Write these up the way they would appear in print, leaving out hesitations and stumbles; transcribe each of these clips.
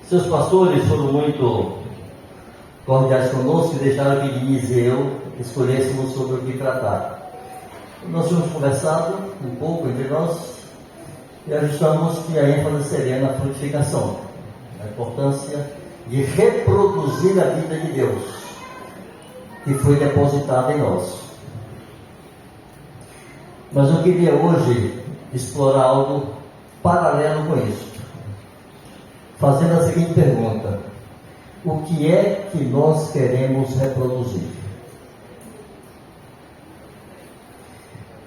Seus pastores foram muito cordiais conosco e deixaram que Diniz e eu escolhêssemos sobre o que tratar. Nós tínhamos conversado um pouco entre nós e ajustamos que a ênfase seria na frutificação, a importância de reproduzir a vida de Deus que foi depositada em nós. Mas eu queria hoje explorar algo paralelo com isso, fazendo a seguinte pergunta: o que é que nós queremos reproduzir?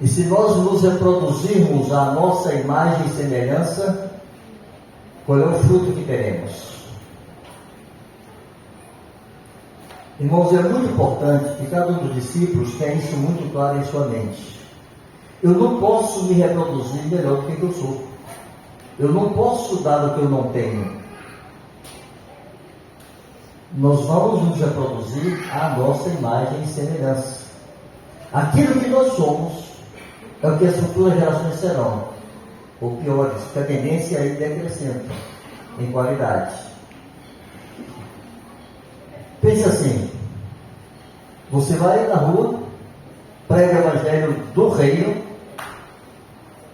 E se nós nos reproduzirmos à nossa imagem e semelhança, qual é o fruto que teremos? Irmãos, é muito importante que cada um dos discípulos tenha isso muito claro em sua mente. Eu não posso me reproduzir melhor do que eu sou. Eu não posso dar o que eu não tenho. Nós vamos nos reproduzir à nossa imagem e semelhança. Aquilo que nós somos é o que as futuras gerações serão, ou pior, a tendência é ir decrescendo em qualidade. Pense assim: você vai na rua, prega o evangelho do reino,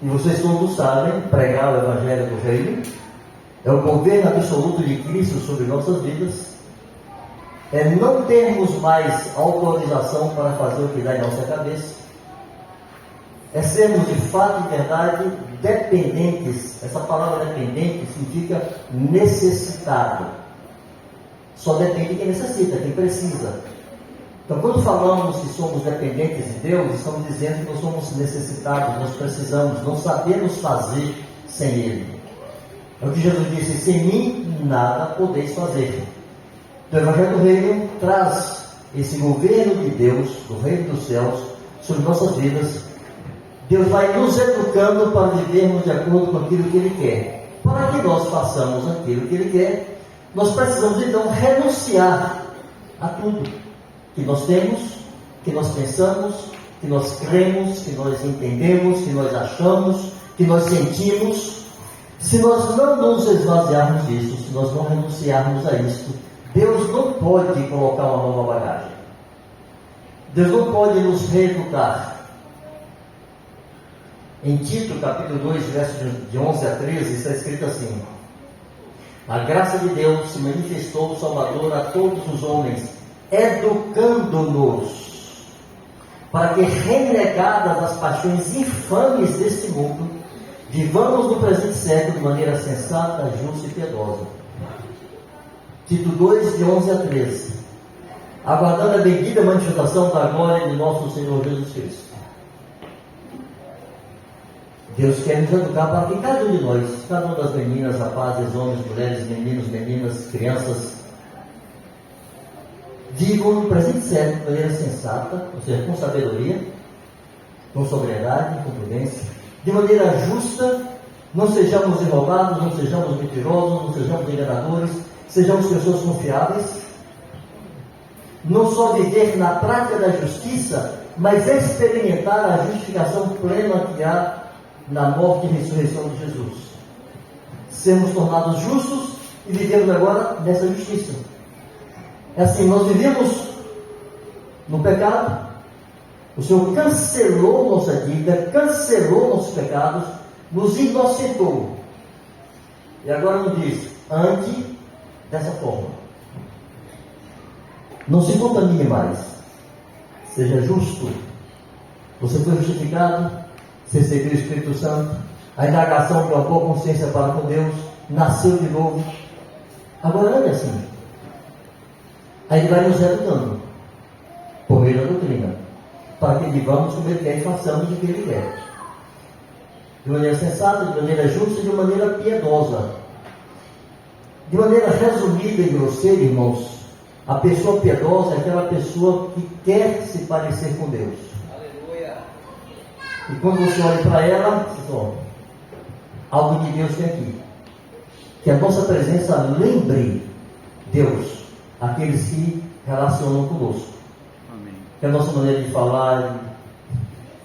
e vocês todos sabem, pregar o evangelho do reino é o governo absoluto de Cristo sobre nossas vidas, é não termos mais autorização para fazer o que dá em nossa cabeça, é sermos de fato e verdade dependentes. Essa palavra dependente significa necessitado. Só depende quem necessita, quem precisa. Então, quando falamos que somos dependentes de Deus, estamos dizendo que nós somos necessitados, nós precisamos, não sabemos fazer sem Ele. É o que Jesus disse: sem mim nada podeis fazer. Então, o Evangelho do Reino traz esse governo de Deus, do reino dos céus, sobre nossas vidas. Deus vai nos educando para vivermos de acordo com aquilo que Ele quer. Para que nós façamos aquilo que Ele quer, nós precisamos então renunciar a tudo que nós temos, que nós pensamos, que nós cremos, que nós entendemos, que nós achamos, que nós sentimos. Se nós não nos esvaziarmos disso, se nós não renunciarmos a isso, Deus não pode colocar uma nova bagagem. Deus não pode nos reeducar. Em Tito, capítulo 2, versos de 11 a 13, está escrito assim: a graça de Deus se manifestou Salvador a todos os homens, educando-nos, para que, renegadas as paixões infames deste mundo, vivamos no presente século de maneira sensata, justa e piedosa. Tito 2, de 11 a 13, aguardando a devida manifestação da glória de nosso Senhor Jesus Cristo. Deus quer nos educar para que cada um de nós, cada uma das meninas, rapazes, homens, mulheres, meninos, meninas, crianças, vivam no presente século de maneira sensata, ou seja, com sabedoria, com sobriedade, com prudência, de maneira justa. Não sejamos enrolados, não sejamos mentirosos, não sejamos enganadores, sejamos pessoas confiáveis. Não só viver na prática da justiça, mas experimentar a justificação plena que há na morte e ressurreição de Jesus. Sermos tornados justos e vivemos agora nessa justiça. É assim, nós vivemos no pecado, o Senhor cancelou nossa dívida, cancelou nossos pecados, nos inocentou. E agora nos diz: ande dessa forma. Não se contamine mais. Seja justo. Você foi justificado, você recebeu o Espírito Santo, a indagação de uma boa consciência para com Deus, nasceu de novo. Agora ande assim. Aí Ele vai nos educando por meio da doutrina, para que vivamos como Ele quer e façamos o que Ele quer, de maneira sensata, de maneira justa e de maneira piedosa. De maneira resumida e grosseira, irmãos, a pessoa piedosa é aquela pessoa que quer se parecer com Deus. Aleluia. E quando você olha para ela, você fala: algo de Deus tem aqui. Que a nossa presença lembre Deus, aqueles que relacionam conosco. Amém. Que a nossa maneira de falar,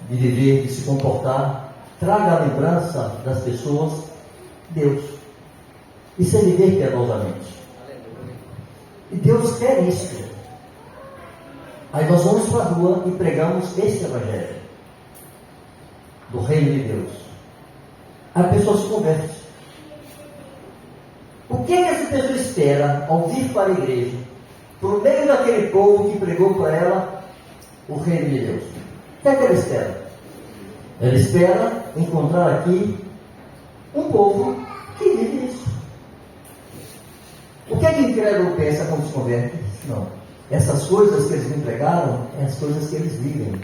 de viver, de se comportar, traga a lembrança das pessoas Deus. Isso é viver piedosamente. E Deus quer isso. Aí nós vamos para a rua e pregamos esse evangelho do reino de Deus. A pessoa se converte. O que é que essa pessoa espera ao vir para a igreja, por meio daquele povo que pregou para ela o reino de Deus? O que é que ela espera? Ela espera encontrar aqui um povo que vive isso. O que é que o incrédulo pensa quando se converte? Não. Essas coisas que eles me pregaram, é as coisas que eles vivem.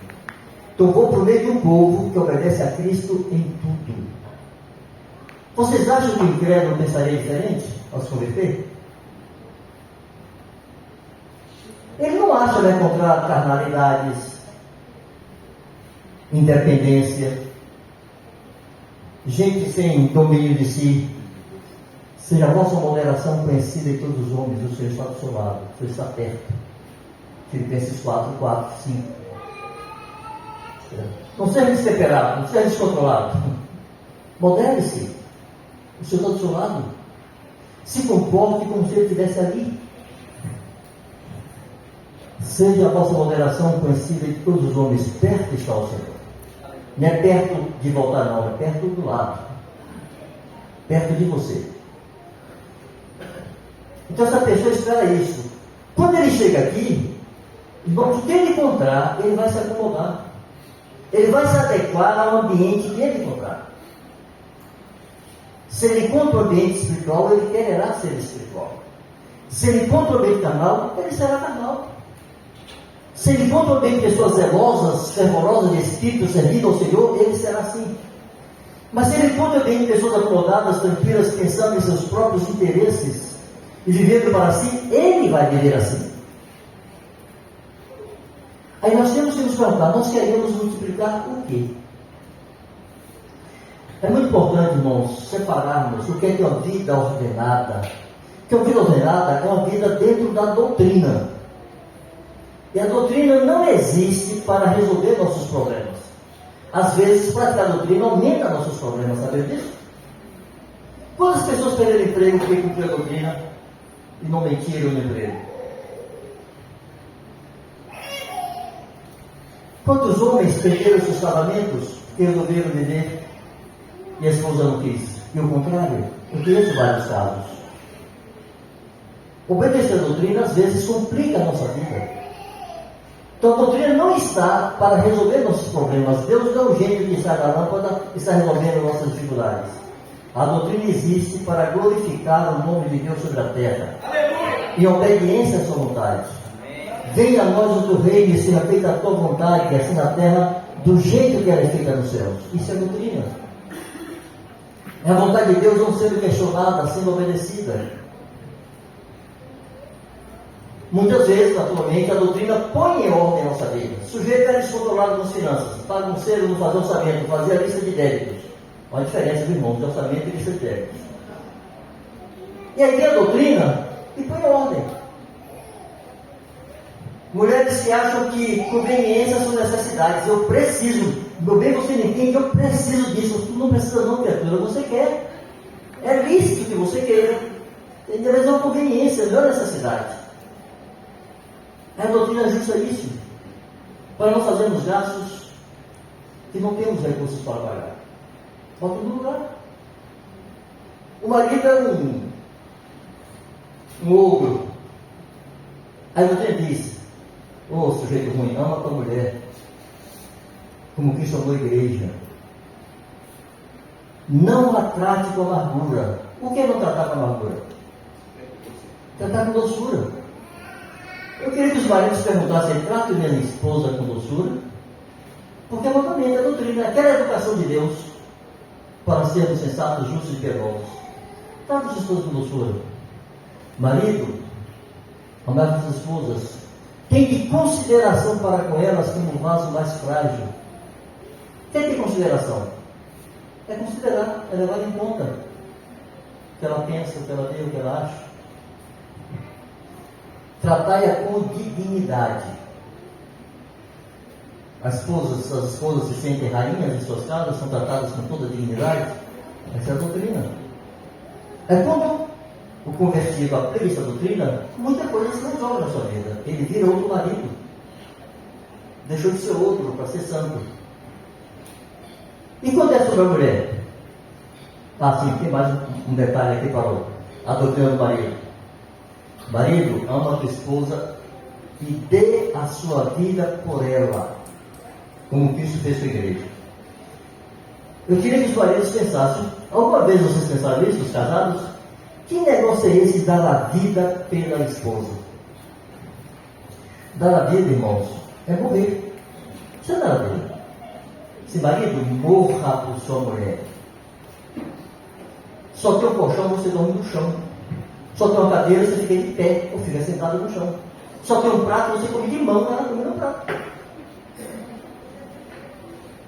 Então vou por meio de um povo que obedece a Cristo em tudo. Vocês acham que o incrédulo pensaria diferente ao se converter? Ele não acha que vai encontrar carnalidades, independência, gente sem domínio de si. Seja a vossa moderação conhecida em todos os homens, o Senhor está do seu lado, o Senhor está perto. Filipenses 4, 5. Não seja desesperado, não seja descontrolado. Modere-se. O Senhor está do seu lado. Se comporte como se Ele estivesse ali. Seja a vossa moderação conhecida em todos os homens, perto está o Senhor. Não é perto de voltar, não, é perto do lado. Perto de você. Então essa pessoa espera isso. Quando ele chega aqui, irmãos, o que ele encontrar, ele vai se acomodar. Ele vai se adequar ao ambiente que ele encontrar. Se ele encontra o ambiente espiritual, ele quererá ser espiritual. Se ele encontra o ambiente carnal, ele será carnal. Se ele encontra o ambiente de pessoas zelosas, fervorosas de espírito, servindo ao Senhor, ele será assim. Mas se ele encontra o ambiente de pessoas acomodadas, tranquilas, pensando em seus próprios interesses, e vivendo para si, ele vai viver assim. Aí nós temos que nos perguntar, nós queremos multiplicar o quê? É muito importante, irmãos, separarmos o que é uma vida ordenada. Porque a vida ordenada é uma vida dentro da doutrina. E a doutrina não existe para resolver nossos problemas. Às vezes, praticar a doutrina aumenta nossos problemas, sabe disso? Quantas pessoas perderam emprego porque cumpriram a doutrina e não mentiram no emprego? Quantos homens perderam seus casamentos porque resolveram viver e a esposa não quis? E o contrário, eu conheço vários casos. Obedecer a doutrina às vezes complica a nossa vida. Então a doutrina não está para resolver nossos problemas. Deus não é um jeito de estar da lâmpada e está resolvendo nossas dificuldades. A doutrina existe para glorificar o nome de Deus sobre a terra. Aleluia! Em obediência à sua vontade. Venha a nós o teu reino e seja feita a tua vontade, assim na terra, do jeito que ela é feita nos céus. Isso é doutrina. É a vontade de Deus não sendo questionada, sendo obedecida. Muitas vezes, naturalmente, a doutrina põe em ordem a nossa vida. O sujeito é descontrolado nas finanças, paga um selo, não fazer orçamento, fazer a lista de débitos. Olha a diferença, irmão, de orçamento e lista de débitos. E aí vem a doutrina e põe em ordem. Mulheres que acham que conveniência são necessidades. Eu preciso. Meu bem, você não entende, eu preciso disso. Tu não precisa não, criatura, você quer. É lícito que você queira. Tem de haver uma conveniência, não é necessidade. A doutrina justa isso. Para não fazermos gastos que não temos recursos para pagar. Bota no lugar. O marido é um ogro. Aí a doutrina diz: ô sujeito ruim, ama a tua mulher como Cristo amou a igreja. Não a trate com amargura. O que é não tratar com amargura? Tratar com doçura. Eu queria que os maridos perguntassem: trato minha esposa com doçura? Porque é o mandamento, a doutrina, aquela educação de Deus para sermos sensatos, justos e piedosos. Trata as esposas com doçura. Marido, amar as esposas, tem de consideração para com elas como um vaso mais frágil. O que é ter consideração? É considerar, é levar em conta o que ela pensa, o que ela vê, o que ela acha. Tratai-a com dignidade. As esposas se sentem rainhas em suas casas, são tratadas com toda dignidade. Essa é a doutrina. É quando o convertido aplica essa doutrina, muita coisa se resolve na sua vida. Ele vira outro marido. Deixou de ser outro para ser santo. E quando é sobre a mulher? Ah, sim, tem mais um detalhe aqui para a doutrina do marido. Marido, ama a tua esposa e dê a sua vida por ela, como Cristo fez com a igreja. Eu queria que os maridos pensassem, alguma vez vocês pensaram isso, os casados? Que negócio é esse de dar a vida pela esposa? Dar a vida, irmãos, é morrer. Isso é dar a vida. Se marido, morra por sua mulher. Só tem um colchão, você dorme no chão. Só tem uma cadeira, você fica de pé ou fica sentado no chão. Só tem um prato, você come de mão, ela come no prato.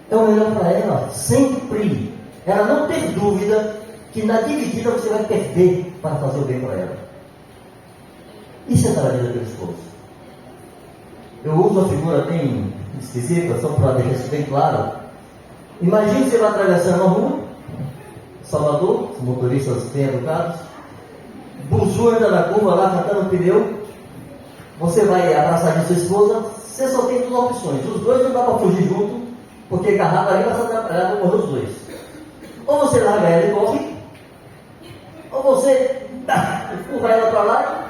É o melhor para ela, sempre. Ela não tem dúvida que na dividida você vai perder para fazer o bem para ela. Isso é dar a vida pelo esposo. Eu uso uma figura bem esquisita, só para deixar isso bem claro. Imagine que você vai atravessando uma rua, Salvador, os motoristas bem educados, buzu entra na curva lá, cantando o pneu, você vai abraçar de sua esposa, você só tem duas opções. Os dois não dá para fugir junto, porque carrada ali vai se atrapalhar, vão morrer os dois. Ou você larga ela e corre, ou você empurra ela para lá,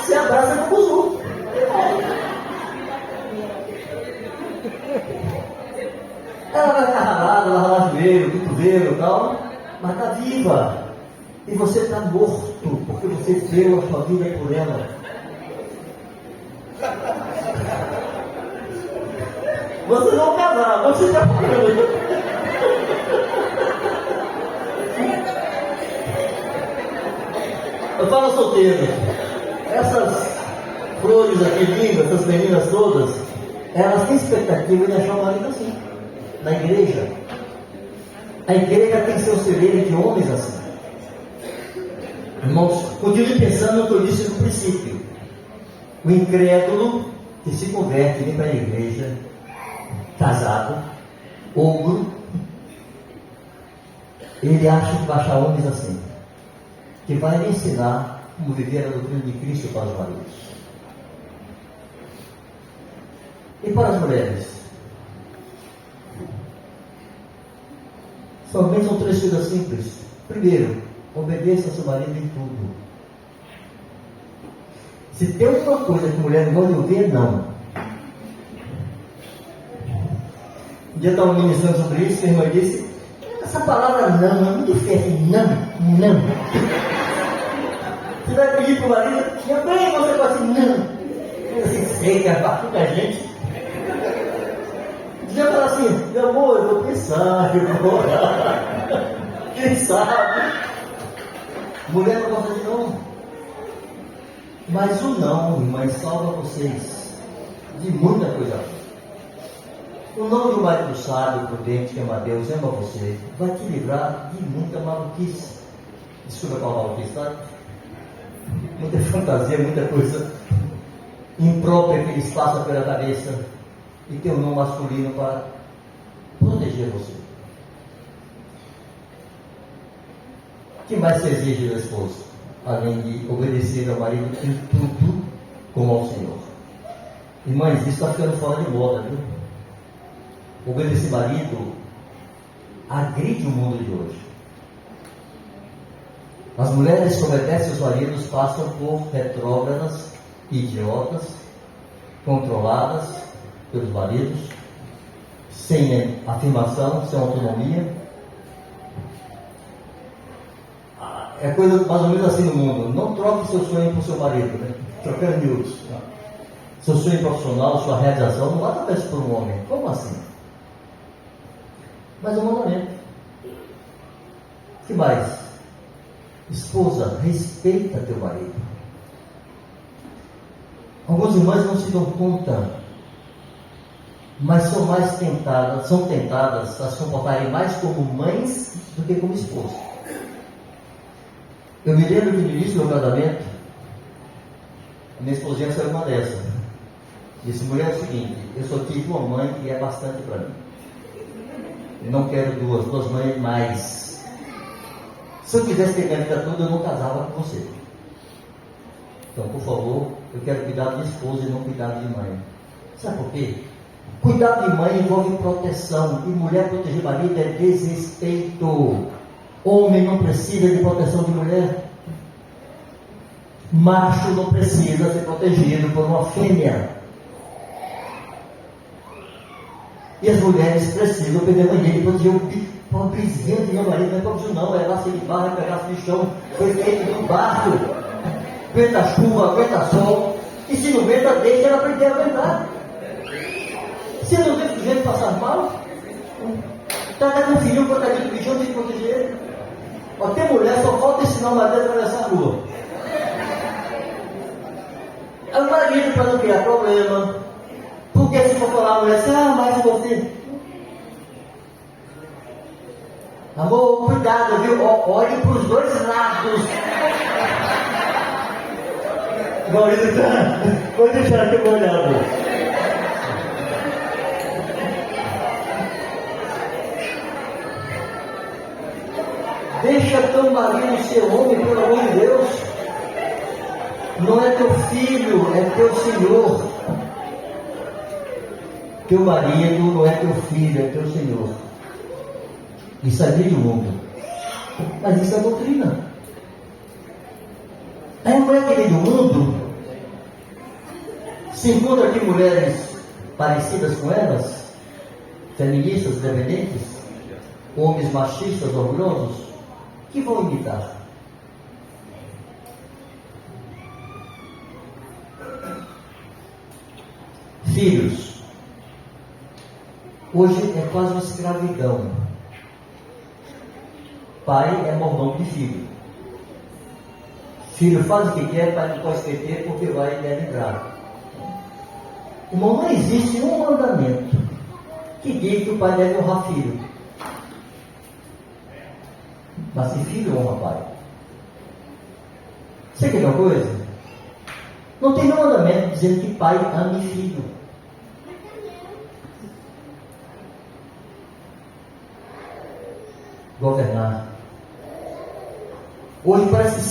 se abraça com o buzu. Ela vai ficar ralada, ela vai ralar joelho, cotovelo e tal, mas está viva. E você está morto, porque você deu a sua vida por ela. Você não casar, você está morrendo. Eu falo solteiro. Essas flores aqui lindas, essas meninas todas, elas têm expectativa de achar um marido assim. Na igreja. A igreja tem que ser um celeiro de homens assim. Irmãos, continue pensando no que eu disse no princípio. O incrédulo que se converte, vem para a igreja, casado, ogro, ele acha que vai achar homens assim, que vai lhe ensinar como viver a doutrina de Cristo para os maridos. E para as mulheres? Somente são três coisas simples. Primeiro, obedeça ao seu marido em tudo. Se tem uma coisa que a mulher não pode ouvir, não. Um dia eu estava ministrando sobre isso, minha irmã disse, essa palavra não, é muito difícil. Não. Você vai pedir para o marido, já bem, você fala assim, não. Assim, seca, batuca a gente. Já fala assim, meu amor, eu vou pensar, eu vou orar. Quem sabe? Mulher não gosta de não. Mas o não, irmãs, salva vocês de muita coisa. O não de um marido sábio, prudente, que ama a Deus, ama você, vai te livrar de muita maluquice. Desculpa qual maluquice, tá? Muita fantasia, muita coisa imprópria que lhes passa pela cabeça. E ter um não masculino para proteger você. O que mais se exige da esposa? Além de obedecer ao marido em tudo como ao Senhor. Irmãs, isso está ficando fora de moda, viu? Obedecer marido agride o mundo de hoje. As mulheres que obedecem os maridos passam por retrógradas, idiotas, controladas pelos maridos, sem afirmação, sem autonomia. É coisa mais ou menos assim no mundo. Não troque seu sonho por seu marido, né? Trocando miúdos. Seu sonho profissional, sua realização, não vai trocar isso por um homem. Como assim? Mas é um mandamento. O que mais? Esposa, respeita teu marido. Algumas irmãs não se dão conta, mas são tentadas a se comportarem mais como mães do que como esposas. Eu me lembro que no início do meu casamento, a minha esposinha saiu uma dessa. Disse, mulher, é o seguinte, eu só tive uma mãe e é bastante para mim. Eu não quero duas mães mais. Se eu quisesse ter minha vida toda, eu não casava com você. Então, por favor, eu quero cuidar de esposa e não cuidar de mãe. Sabe por quê? Cuidar de mãe envolve proteção. E mulher proteger marido é desrespeito. Homem não precisa de proteção de mulher. Macho não precisa ser protegido por uma fêmea. E as mulheres precisam perder a mãe dele, proteger o pobrezinho de meu marido. Não é pobrezinho não, é laço de barro, é pedaço de chão. Foi feito no barco. Aguenta chuva, aguenta sol. E se não aguenta, deixa ela aprender a aguentar. Se não deixa o jeito passar mal, tá com um filho, coitadinho do bichão, tem que proteger ele. Ó, tem mulher, só falta ensinar o marido a atravessar a rua. É o marido para não criar problema. Porque se for falar a mulher assim, mas você. Amor, cuidado, viu? Olhe para os dois lados. Maurício, pode deixar que eu vou olhar, amor. Deixa teu marido ser homem, pelo amor de Deus. Não é teu filho, é teu Senhor. Teu marido não é teu filho, é teu Senhor. Isso é meio mundo. Mas isso é doutrina. A mulher que vem do mundo se encontra aqui mulheres parecidas com elas, feministas, independentes, homens machistas, orgulhosos, que vão imitar. Filhos. Hoje é quase uma escravidão. Pai é mordomo de filho. Filho faz o que quer, pai não pode esquecer porque vai e deve entrar. Irmão, não existe um mandamento que diz que o pai deve honrar filho. Mas se filho honra pai. Você quer uma coisa? Não tem nenhum mandamento dizendo que pai ame filho. Governar. Hoje parece que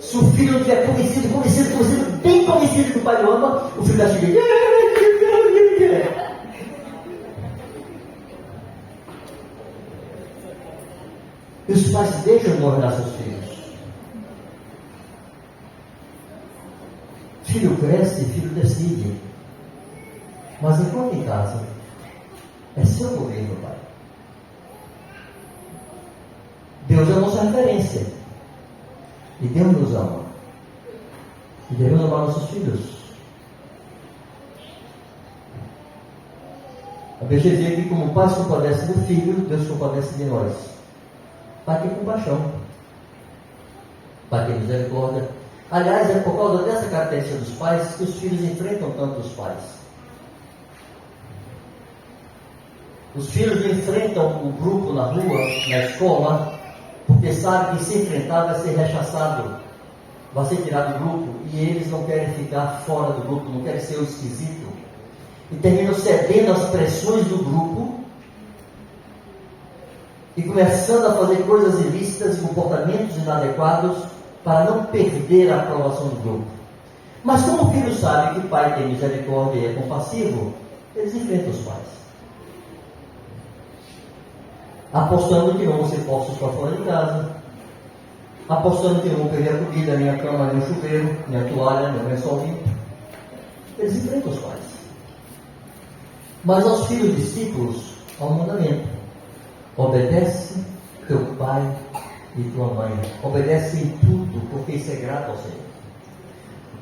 se o filho não tiver convencido, bem convencido que o pai o ama, o filho da chega. E os pais deixam de governar seus filhos. Filho cresce, filho decide. Mas enquanto em casa, é seu governo, pai. Deus é a nossa referência. E Deus nos ama. E devemos amar nossos filhos. A Bíblia diz que como o pai se compadece do filho, Deus se compadece de nós. Pai tem compaixão. Pai tem misericórdia. Aliás, é por causa dessa característica dos pais que os filhos enfrentam tanto os pais. Os filhos enfrentam o grupo na rua, na escola, porque sabe que se enfrentar vai ser rechaçado, vai ser tirado do grupo, e eles não querem ficar fora do grupo, não querem ser o esquisito, e terminam cedendo às pressões do grupo, e começando a fazer coisas ilícitas e comportamentos inadequados, para não perder a aprovação do grupo. Mas como o filho sabe que o pai tem misericórdia e é compassivo, eles enfrentam os pais. Apostando que não vão ser postos para fora de casa, apostando que não vão perder a comida, nem a cama, nem o chuveiro, nem a toalha, nem o lençol limpo. Eles enfrentam os pais. Mas aos filhos discípulos, há um mandamento: obedece teu pai e tua mãe. Obedece em tudo, porque isso é grato ao Senhor.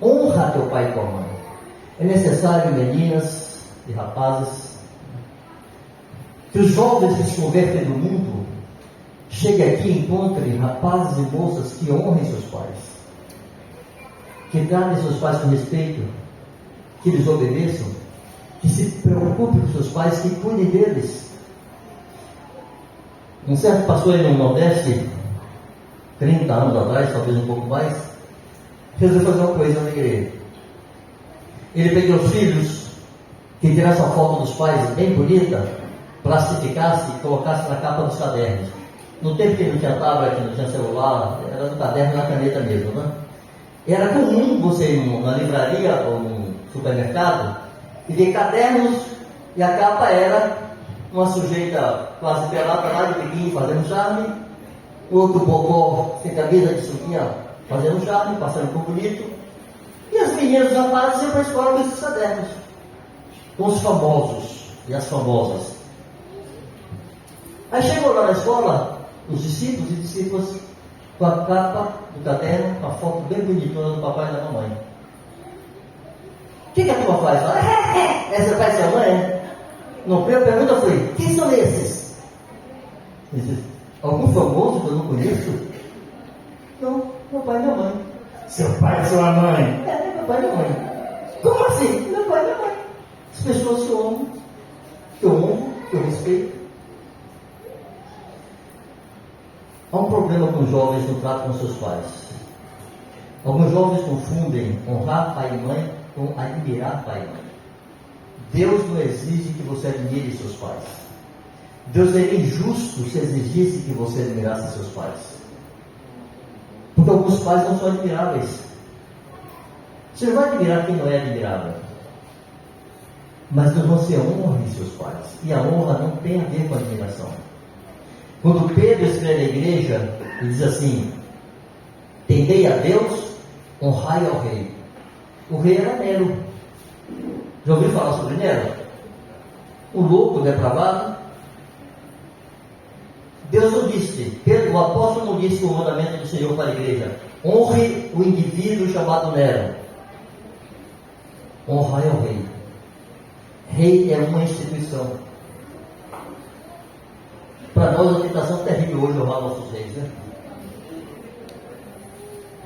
Honra teu pai e tua mãe. É necessário, meninas e rapazes, que os jovens que se convertem no mundo cheguem aqui e encontrem rapazes e moças que honrem seus pais, que tratem seus pais com respeito, que lhes obedeçam, que se preocupem com seus pais, que cuidem deles. Um certo pastor aí no Nordeste, 30 anos atrás, talvez um pouco mais, resolveu fazer uma coisa na igreja. Ele pegou os filhos, que tirasse a foto dos pais bem bonita, plastificasse e colocasse na capa dos cadernos. No tempo que não tinha tablet, não tinha celular, era no caderno e na caneta mesmo, né? Era comum você ir na livraria ou no supermercado e ver cadernos e a capa era uma sujeita quase pelada lá de biquíni fazendo charme, outro bocó sem camisa de sunguinha fazendo charme, passando por bonito, e as meninas e os rapazes iam para a escola com esses cadernos, com os famosos e as famosas. Aí chegou lá na escola os discípulos e discípulas com a capa do caderno, com a foto bem bonitona do papai e da mamãe. O que a turma faz? Fala, essa é o pai e sua mãe? Não, a primeira pergunta foi, quem são esses? Disse, algum famoso que eu não conheço? Não, meu pai e minha mãe. Seu pai e sua mãe? É, meu pai e minha mãe. Como assim? Meu pai e minha mãe. As pessoas que eu amo, que eu respeito. Há um problema com os jovens no trato com seus pais. Alguns jovens confundem honrar pai e mãe com admirar pai e mãe. Deus não exige que você admire seus pais. Deus seria injusto se exigisse que você admirasse seus pais. Porque alguns pais não são admiráveis. Você não vai admirar quem não é admirável. Mas você honre seus pais. E a honra não tem a ver com a admiração. Quando Pedro escreve à igreja, ele diz assim: tendei a Deus, honrai ao rei. O rei era Nero. Já ouviu falar sobre Nero? O louco, depravado. Deus não disse, Pedro, o apóstolo não disse que o mandamento do Senhor para a igreja: honre o indivíduo chamado Nero. Honrai ao rei. Rei é uma instituição. Para nós, a tentação terrível hoje honrar nossos reis, né?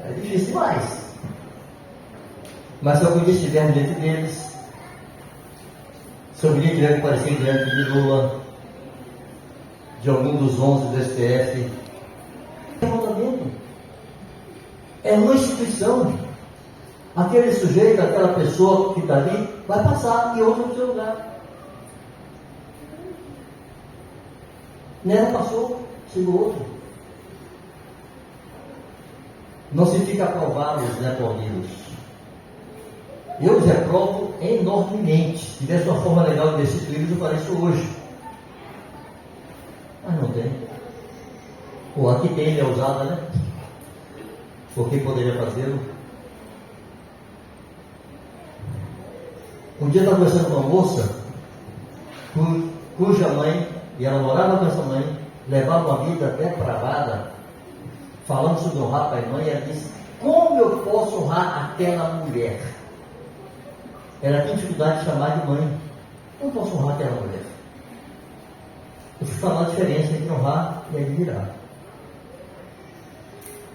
É difícil demais. Mas se algum dia estivermos diante deles, se algum dia tiver que aparecer diante de Lula, de algum dos 11 do STF, é um mandamento. É uma instituição. Aquele sujeito, aquela pessoa que está ali, vai passar e outro no seu lugar. Nero passou, chegou outro. Não se fica aprovado os retornidos. Eu os reprovo enormemente. Se tivesse uma forma legal de destituí-los, eu faria isso hoje. Mas não tem. Pô, aqui tem, ele é usada, né? Por que poderia fazê-lo? Um dia eu estava conversando com uma moça cuja mãe, e ela morava com essa mãe, levava uma vida depravada, falando sobre honrar pai e mãe, e ela disse: como eu posso honrar aquela mulher? Ela tem dificuldade de chamar de mãe. Como eu posso honrar aquela mulher? Eu fui falar a diferença entre honrar e admirar.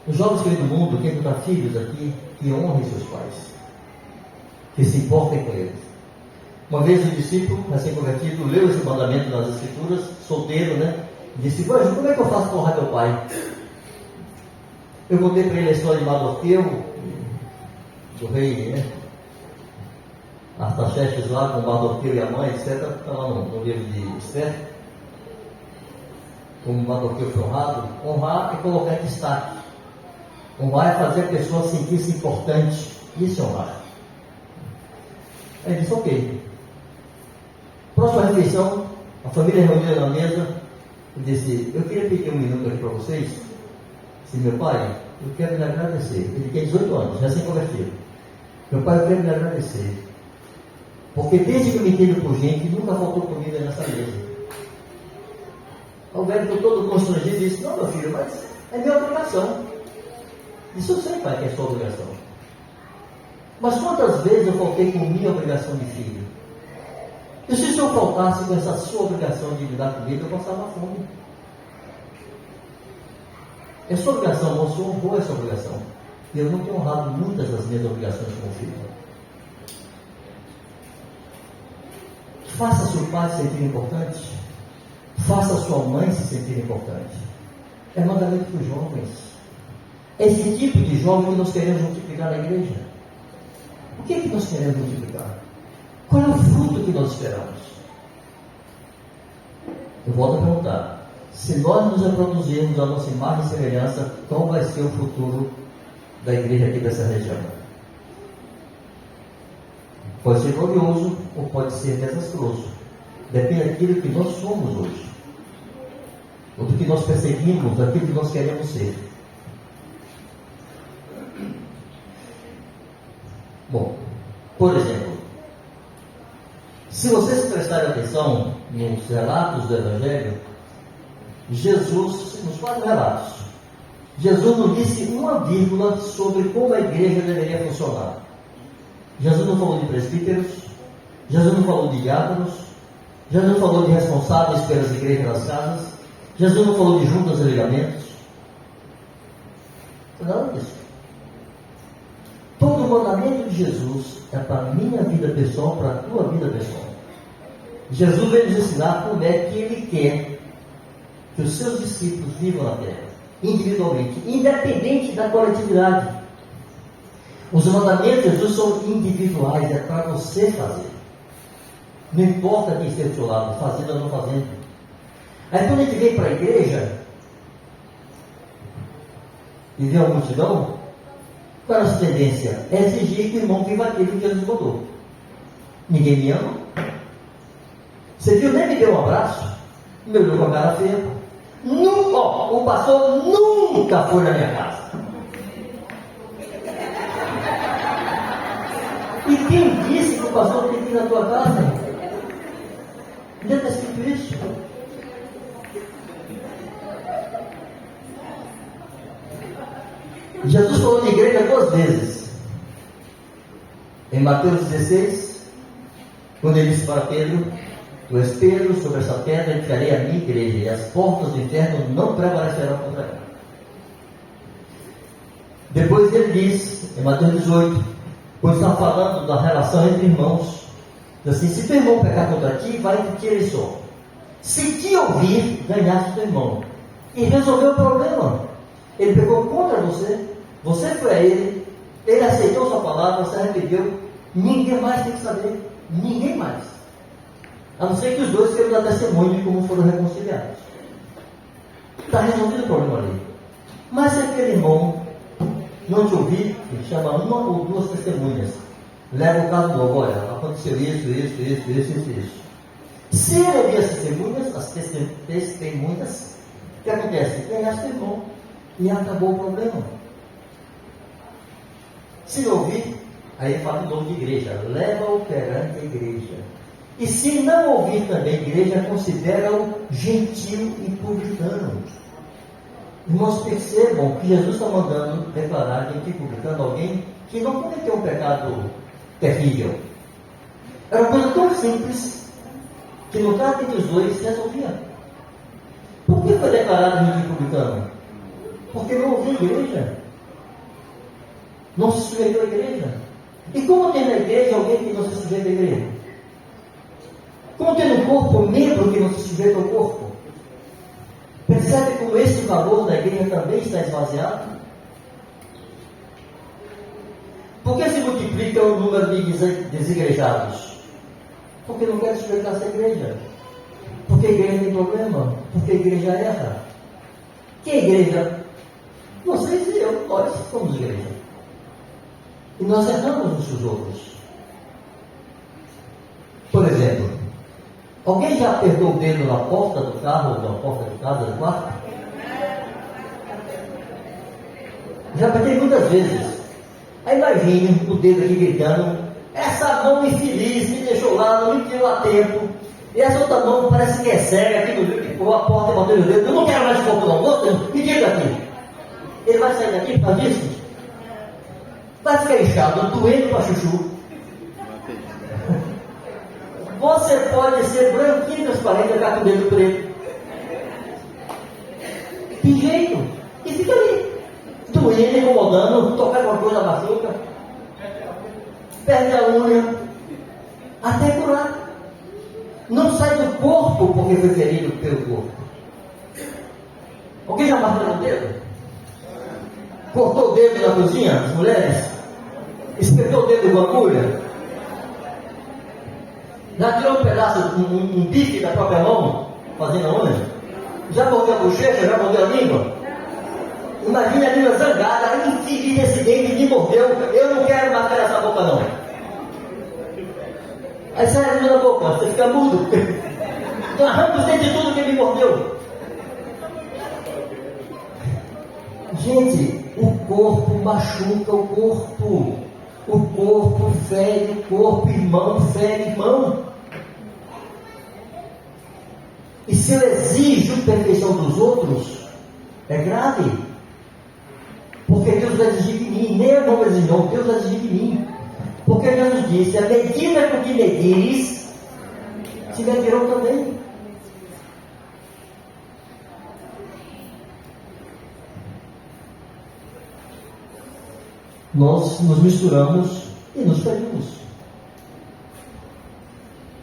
Os jovens que vêm do mundo, quem não filhos aqui, que honrem seus pais, que se importem com eles. Uma vez um discípulo, recém-convertido, leu esse mandamento nas Escrituras, solteiro, né? Disse: mas como é que eu faço para honrar meu pai? Eu contei para ele a história de Mardoqueu, do rei, né? Artaxerxes lá com Mardoqueu e a mãe, etc. Está lá no livro de Esther. Como Mardoqueu foi honrado. Honrar é colocar em destaque. Honrar é fazer a pessoa sentir-se importante. Isso é honrar. Aí ele disse: ok. Próxima refeição, a família reunida na mesa, e disse: eu queria pedir um minuto aqui para vocês. Disse: meu pai, eu quero lhe agradecer. Ele tem 18 anos, recém-convertido. Meu pai, eu quero lhe agradecer. Porque desde que eu me entendo por gente, nunca faltou comida nessa mesa. O velho ficou todo constrangido e disse: não, meu filho, mas é minha obrigação. Disse: eu sei, pai, que é sua obrigação. Mas quantas vezes eu faltei com minha obrigação de filho? E se eu faltasse com essa sua obrigação de me dar comida, eu passava fome. É sua obrigação, o senhor honrou essa obrigação. E eu não tenho honrado muitas das minhas obrigações como filho. Faça seu pai se sentir importante. Faça sua mãe se sentir importante. É mandamento para os jovens. É esse tipo de jovem que nós queremos multiplicar na igreja. O que é que nós queremos multiplicar? Qual é o fruto que nós esperamos? Eu volto a perguntar: se nós nos reproduzirmos a nossa imagem e semelhança, qual vai ser o futuro da igreja aqui dessa região? Pode ser glorioso ou pode ser desastroso. Depende daquilo que nós somos hoje, ou do que nós perseguimos, daquilo que nós queremos ser. Bom, por exemplo, se vocês prestarem atenção nos relatos do Evangelho, Jesus, nos 4 relatos, Jesus não disse uma vírgula sobre como a igreja deveria funcionar. Jesus não falou de presbíteros, Jesus não falou de diáconos, Jesus não falou de responsáveis pelas igrejas nas casas, Jesus não falou de juntas e ligamentos. Nada disso. Todo o mandamento de Jesus é para a minha vida pessoal, para a tua vida pessoal. Jesus veio nos ensinar como é que Ele quer que os seus discípulos vivam na terra, individualmente, independente da coletividade. Os mandamentos de Jesus são individuais, é para você fazer. Não importa quem esteja do seu lado, fazendo ou não fazendo. Aí quando a gente vem para a igreja e vê a multidão, qual é a nossa tendência? É exigir que o irmão viva aquilo que Jesus mandou. Ninguém me ama. Você viu, nem me deu um abraço, me olhou com a cara feia. O pastor nunca foi na minha casa. E quem disse que o pastor tem que ir na tua casa? Já está escrito isso? Jesus falou de igreja 2 vezes. Em Mateus 16, quando ele disse para Pedro: Tu és Pedro, sobre essa pedra edificarei a minha igreja, e as portas do inferno não prevalecerão contra ela. Depois ele diz, em Mateus 18, quando está falando da relação entre irmãos, diz assim: se teu irmão pecar contra ti, vai e te ele só. Se te ouvir, ganhaste teu irmão. E resolveu o problema. Ele pecou contra você, você foi a ele aceitou sua palavra, você arrependeu. Ninguém mais tem que saber. Ninguém mais. A não ser que os dois queiram dar testemunho de como foram reconciliados. Está resolvido o problema ali. Mas se aquele irmão não te ouvir, ele chama 1 ou 2 testemunhas. Leva o caso novo. Olha, aconteceu isso. Se ele ouvir as testemunhas, o que acontece? Ganhaste o irmão e acabou o problema. Se não ouvir, aí ele fala de novo de igreja. Leva-o perante a igreja. E se não ouvir também a igreja, considera-o gentil e publicano. Irmãos, percebam que Jesus está mandando declarar gentil e publicano alguém que não cometeu um pecado terrível. Era uma coisa tão simples que no caso entre os dois se resolvia. Por que foi declarado gentil e publicano? Porque não ouvia a igreja. Não se sujeitou à igreja. E como tem na igreja alguém que não se sujeita à igreja? Como tem no corpo um membro que não se sujeita ao corpo? Percebe como esse valor da igreja também está esvaziado? Por que se multiplica o número de desigrejados? Porque não quer sujeitar-se à igreja. Porque a igreja tem problema. Porque a igreja erra. Que igreja? Vocês e eu, nós somos igreja. E nós erramos uns com os outros. Por exemplo, alguém já apertou o dedo na porta do carro, ou na porta de casa, do quarto? Já apertei muitas vezes. Aí vai vir o dedo aqui gritando: essa mão infeliz me deixou lá, não me tirou a tempo. E essa outra mão parece que é cega, aqui no que pulou a porta e bateu no dedo. Eu não quero mais corpo não, me tira daqui. Ele vai sair daqui por causa disso? Vai ficar inchado, doendo para chuchu. Você pode ser branquinho, transparente, ficar com o dedo preto. Tem jeito. E fica ali, doendo, incomodando, tocar alguma coisa na machuca, perde a unha, até curar. Não sai do corpo porque foi ferido pelo corpo. Alguém já marcou o dedo? Cortou o dedo na cozinha, as mulheres? Espetou o dedo com agulha? Já tirou um pedaço, um bife da própria mão, fazendo a unha? Já mordeu a bochecha? Já mordeu a língua? Imagina a língua zangada, infeliz desse dente me mordeu, eu não quero marcar essa boca não. Aí sai a língua da boca, você fica mudo. Então arranca os dentes de tudo que me mordeu. Gente, o corpo machuca o corpo. O corpo fere o corpo, irmão fere irmão. E se eu exijo perfeição dos outros, é grave. Porque Deus vai exigir de mim, nem eu vou exigir, não, Deus vai exigir de mim. Porque Jesus disse, a medida com que medires, te medirão também. Nós nos misturamos e nos ferimos.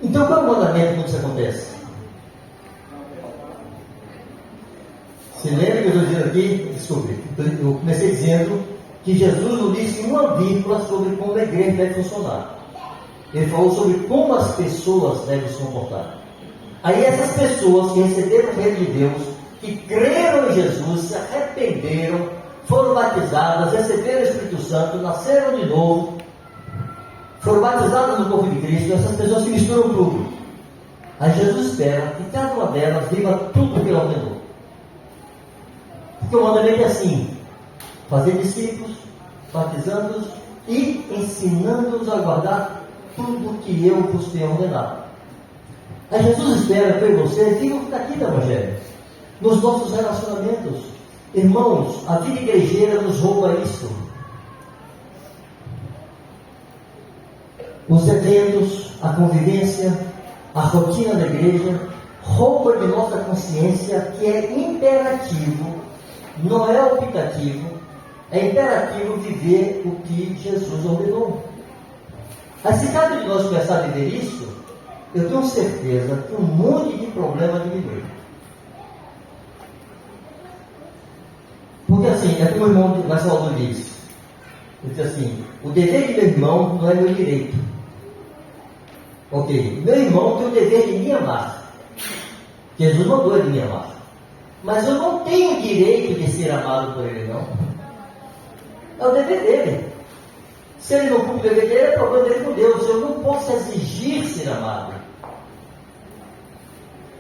Então qual é o mandamento quando isso acontece? Se lembra que eu estou dizendo aqui, desculpe, eu comecei dizendo que Jesus não disse uma vírgula sobre como a igreja deve funcionar. Ele falou sobre como as pessoas devem se comportar. Aí essas pessoas que receberam o reino de Deus, que creram em Jesus, se arrependeram, foram batizadas, receberam o Espírito Santo, nasceram de novo, foram batizadas no corpo de Cristo, e essas pessoas se misturam tudo. Aí Jesus espera que cada uma delas viva tudo o que ele ordenou. Porque o mandamento é assim: fazer discípulos, batizando-os e ensinando-os a guardar tudo o que eu vos tenho ordenado. Aí Jesus espera que eu e você vivam daqui do Evangelho, nos nossos relacionamentos. Irmãos, a vida igrejeira nos rouba isso. Os eventos, a convivência, a rotina da igreja rouba de nossa consciência que é imperativo, não é optativo, é imperativo viver o que Jesus ordenou. Aí se cada um de nós começar a viver isso, eu tenho certeza que um monte de problema diminui. Porque assim, é como o irmão Marcelo diz. Ele diz assim, o dever de meu irmão não é meu direito. Ok, meu irmão tem o dever de me amar. Jesus mandou ele me amar. Mas eu não tenho o direito de ser amado por ele, não. É o dever dele. Se ele não cumpre o dever dele, é problema dele com Deus. Eu não posso exigir ser amado.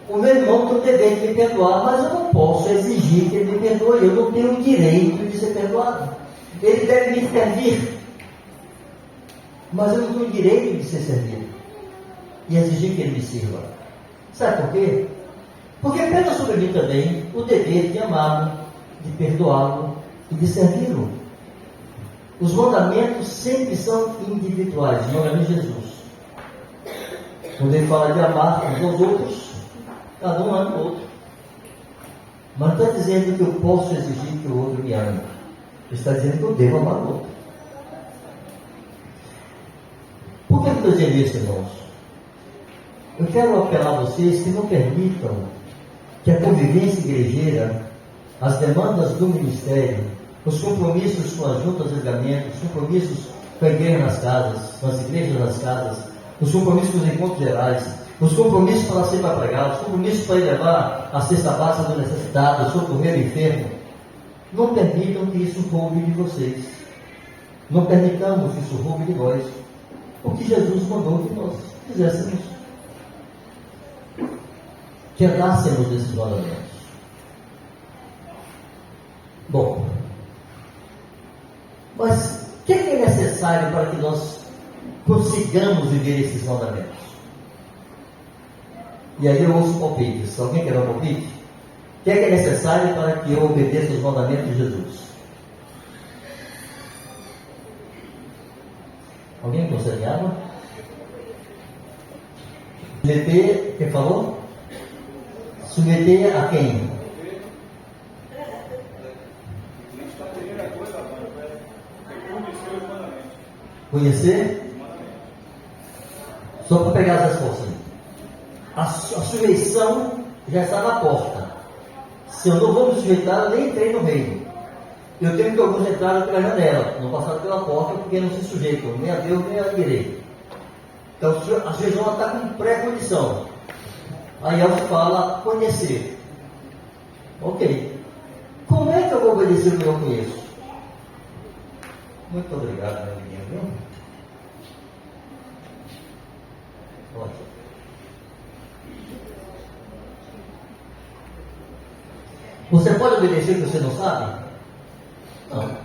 O meu irmão tem o dever de me perdoar, mas eu não posso exigir que ele me perdoe. Eu não tenho o direito de ser perdoado. Ele deve me servir, mas eu não tenho o direito de ser servido e exigir que ele me sirva. Sabe por quê? Porque pesa sobre mim também o dever de amá-lo, de perdoá-lo e de servi-lo. Os mandamentos sempre são individuais, não é de Jesus. Quando ele fala de amar uns aos outros, cada um ama o outro. Mas não está dizendo que eu posso exigir que o outro me ame. Ele está dizendo que eu devo amar o outro. Por que eu estou dizendo isso, irmãos? Eu quero apelar a vocês que não permitam que a convivência igrejeira, as demandas do ministério, os compromissos com as juntas de julgamento, os compromissos com a igreja nas casas, com as igrejas nas casas, os compromissos com os encontros gerais, os compromissos para ser para pregar, os compromissos para ir levar a cesta básica do necessitado, socorrer o enfermo, não permitam que isso roube de vocês. Não permitamos que isso roube de nós o que Jesus mandou que nós fizéssemos. Que andássemos desses mandamentos. Bom, mas o que é necessário para que nós consigamos viver esses mandamentos? E aí eu ouço palpites. Alguém quer dar um palpite? O que é necessário para que eu obedeça os mandamentos de Jesus? Alguém consegue água? Submeter, quem falou? Submeter a quem? Conhecer? Só para pegar as respostas. A sujeição já está na porta. Se eu não vou me sujeitar, eu nem entrei no reino. Eu tenho que alguns entraram pela janela, não passaram pela porta porque não se sujeitam, nem a Deus nem a direito. Então a sujeição está com pré-condição. Aí ela fala conhecer. Ok. Como é que eu vou obedecer o que eu conheço? Muito obrigado, meu menino, viu? Ótimo. Você pode obedecer o que você não sabe? Não.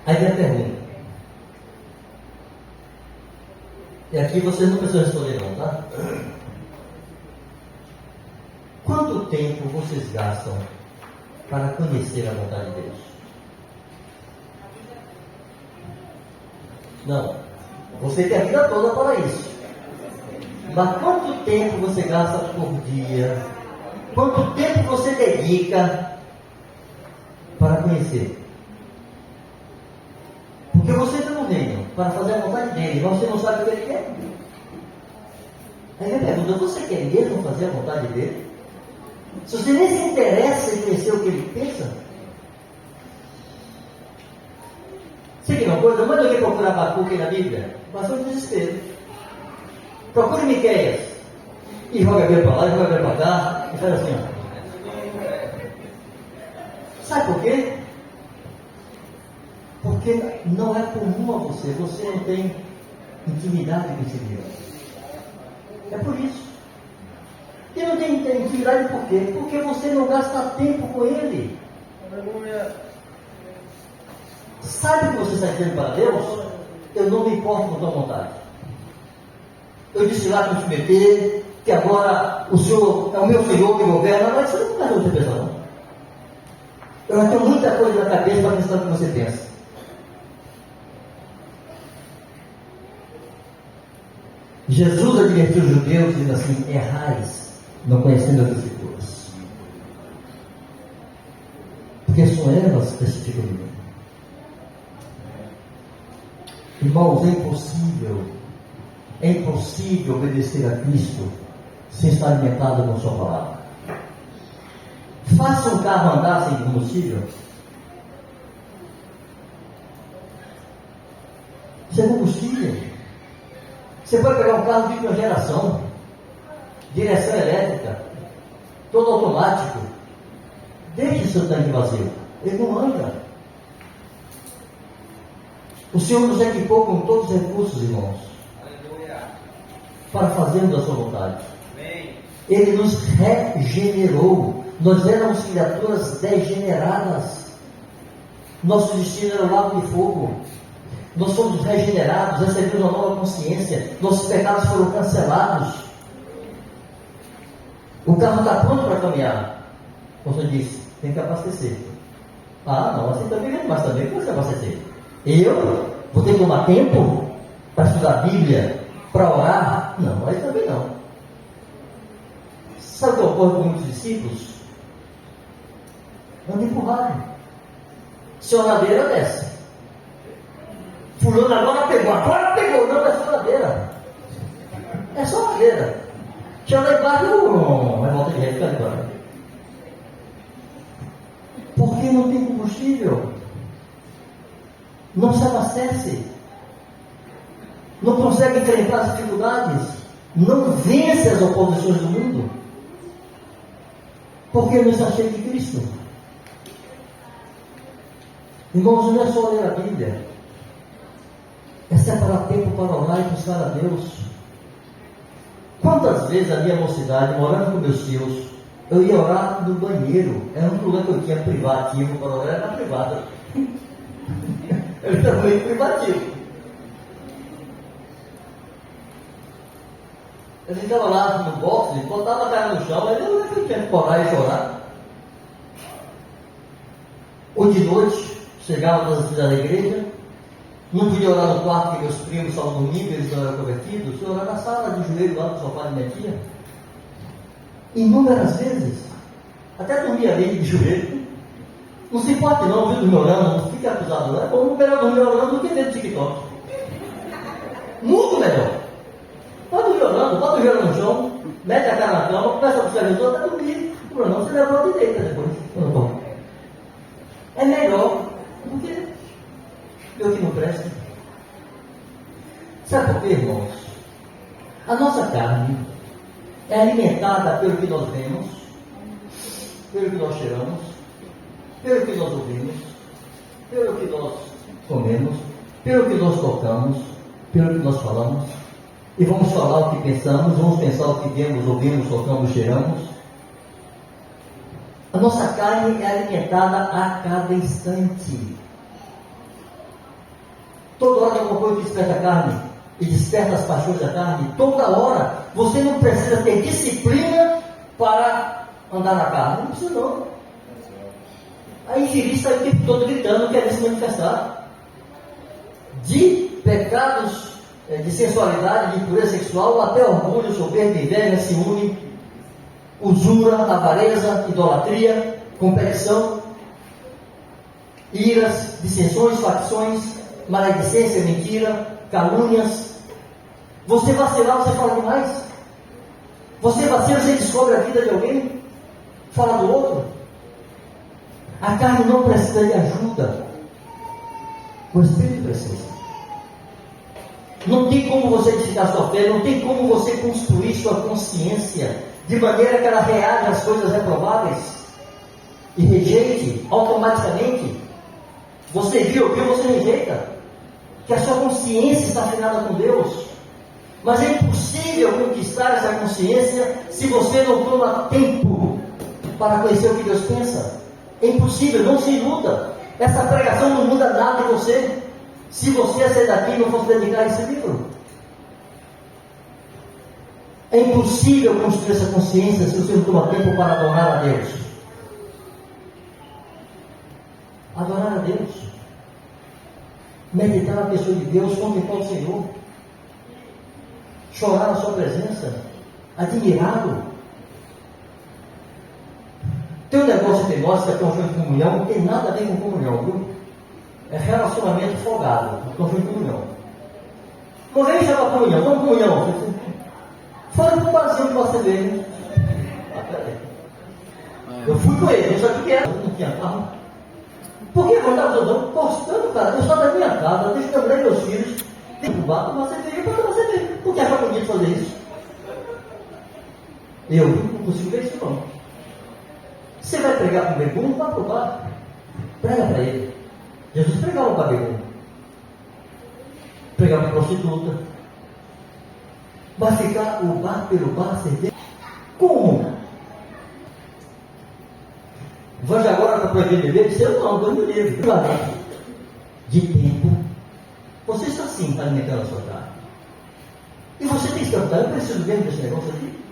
Aí vem a pergunta. E aqui vocês não precisam responder não, tá? Quanto tempo vocês gastam para conhecer a vontade de Deus? Não. Você tem a vida toda para isso. Mas quanto tempo você gasta por dia? Quanto tempo você dedica para conhecer? Porque você está no reino para fazer a vontade dele, mas você não sabe o que ele quer. Aí minha pergunta, você quer mesmo fazer a vontade dele? Se você nem se interessa em conhecer o que ele pensa? Sei que uma coisa, manda alguém procurar Abacuque na Bíblia, passou um desespero. Procure Miqueias. E joga a Bíblia para lá, e joga a Bíblia para cá, e faz assim, ó. Sabe por quê? Porque não é comum a você, você não tem intimidade com esse Deus. É por isso. E não tem intimidade por quê? Porque você não gasta tempo com ele. Sabe o que você está dizendo para Deus? Eu não me importo com tua vontade. Eu disse lá para me submeter, que agora o Senhor é o meu Senhor que governa, mas você não vai outra pessoa, não. Eu já tenho muita coisa na cabeça para pensar o que você pensa. Jesus advertiu os judeus dizendo assim: errais, não conhecendo as Escrituras. Porque são elas que testificam de mim. Irmãos, é impossível obedecer a Cristo sem estar alimentado com sua palavra. Faça um carro andar sem combustível. Sem combustível. Você pode pegar um carro de última geração, direção elétrica, todo automático. Deixe o seu tanque vazio. Ele não anda. O Senhor nos equipou com todos os recursos, irmãos, para fazermos a sua vontade. Ele nos regenerou. Nós éramos criaturas degeneradas. Nosso destino era o lago de fogo. Nós fomos regenerados, recebemos uma nova consciência. Nossos pecados foram cancelados. O carro está pronto para caminhar. Como você disse, tem que abastecer. Ah, não, assim também é, mas também precisa abastecer. Eu vou ter que tomar tempo para estudar a Bíblia, para orar? Não, aí também não. Sabe o que ocorre com muitos discípulos? Anda empurrado. Se a ladeira desce. Fulano agora pegou, não, é só ladeira. É só ladeira. Chega lá embaixo, vai volta de ré, fica agora. Porque não tem combustível. Não se abastece. Não consegue enfrentar as dificuldades. Não vence as oposições do mundo. Porque não está cheio de Cristo. Irmãos, não é só ler a Bíblia. É separar tempo para orar e buscar a Deus. Quantas vezes a minha mocidade, morando com meus tios, eu ia orar no banheiro. Era um lugar que eu tinha privativo para orar, era na privada. Eu estava meio privativo. Eu ficava lá no boxe, botava a cara no chão, mas eu tinha que parar e chorar. Ou de noite, chegava nas atividades da igreja, não podia orar no quarto, porque meus primos estavam dormindo, eles não eram convertidos, eu orava na sala, de joelho lá no sofá de minha tia. Inúmeras vezes, até dormia ali de joelho. Não se importe não, viu, dormir orando, não fique acusado, não é bom melhor dormir orando do que dentro do TikTok. Muito melhor. Pode dormir orando, bota o joelho no chão, mete a cara na cama, começa a puxar o até dormir. Por não, você levanta e deita depois. É melhor do que eu que não presta. Sabe por quê, irmãos? A nossa carne é alimentada pelo que nós vemos, pelo que nós cheiramos, pelo que nós ouvimos, pelo que nós comemos, pelo que nós tocamos, pelo que nós falamos. E vamos falar o que pensamos, vamos pensar o que vemos, ouvimos, tocamos, cheiramos. A nossa carne é alimentada a cada instante. Toda hora alguma coisa desperta a carne e desperta as paixões da carne. Toda hora. Você não precisa ter disciplina para andar na carne. Não precisa não. A infeliz está o tempo todo gritando, quer se manifestar. De pecados de sensualidade, de impureza sexual, até orgulho, soberba, inveja, ciúme, usura, avareza, idolatria, competição, iras, dissensões, facções, maledicência, mentira, calúnias. Você vacilar, você fala demais. Você vacila, você descobre a vida de alguém, fala do outro. A carne não precisa de ajuda, o Espírito precisa. Não tem como você edificar sua fé, não tem como você construir sua consciência de maneira que ela reaja às coisas reprováveis e rejeite automaticamente. Você viu, você rejeita, que a sua consciência está afinada com Deus. Mas é impossível conquistar essa consciência se você não toma tempo para conhecer o que Deus pensa. É impossível, não se iluda. Essa pregação não muda nada em você se você sair daqui e não for se dedicar a esse livro. É impossível construir essa consciência se você não toma tempo para adorar a Deus. Adorar a Deus. Meditar na pessoa de Deus, contemplar o Senhor. Chorar na sua presença. Admirá-lo. Tem um negócio entre nós que é conjunto de comunhão, não tem nada a ver com comunhão, viu? É relacionamento folgado, conjunto de comunhão. Não vem chamar comunhão, vamos comunhão. Fora para um barzinho de uma cerveja. Eu fui com ele, eu sabia que era, não tinha carro. Por que eu estava andando? Postando, cara, eu só da minha casa, deixo também meus filhos, tem que bar, tomar cerveja para tomar cerveja. Por que acha bonito fazer isso? Eu não consigo ver isso não. Você vai pregar para o bebum, não vá para o bar. Prega para ele. Jesus pregava para bebum. Pregava para prostituta. Vai ficar o bar pelo bar, cerveja? Como? Vamos agora para proibir beber? Disse eu não, Deus me livre. De tempo. Você está sim alimentando a sua carne. E você tem que cantar, eu preciso mesmo desse negócio aqui.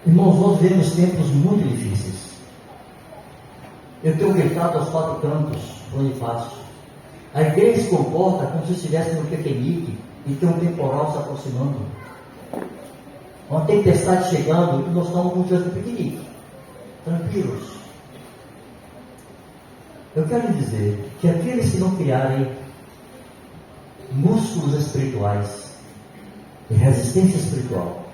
Irmãos, nós vivemos tempos muito difíceis. Eu tenho gritado aos quatro cantos, onde passo. A igreja se comporta como se estivesse no piquenique e tem um temporal se aproximando. Uma tempestade chegando e nós estamos com dias de piquenique. Tranquilos. Eu quero dizer que aqueles que não criarem músculos espirituais e resistência espiritual,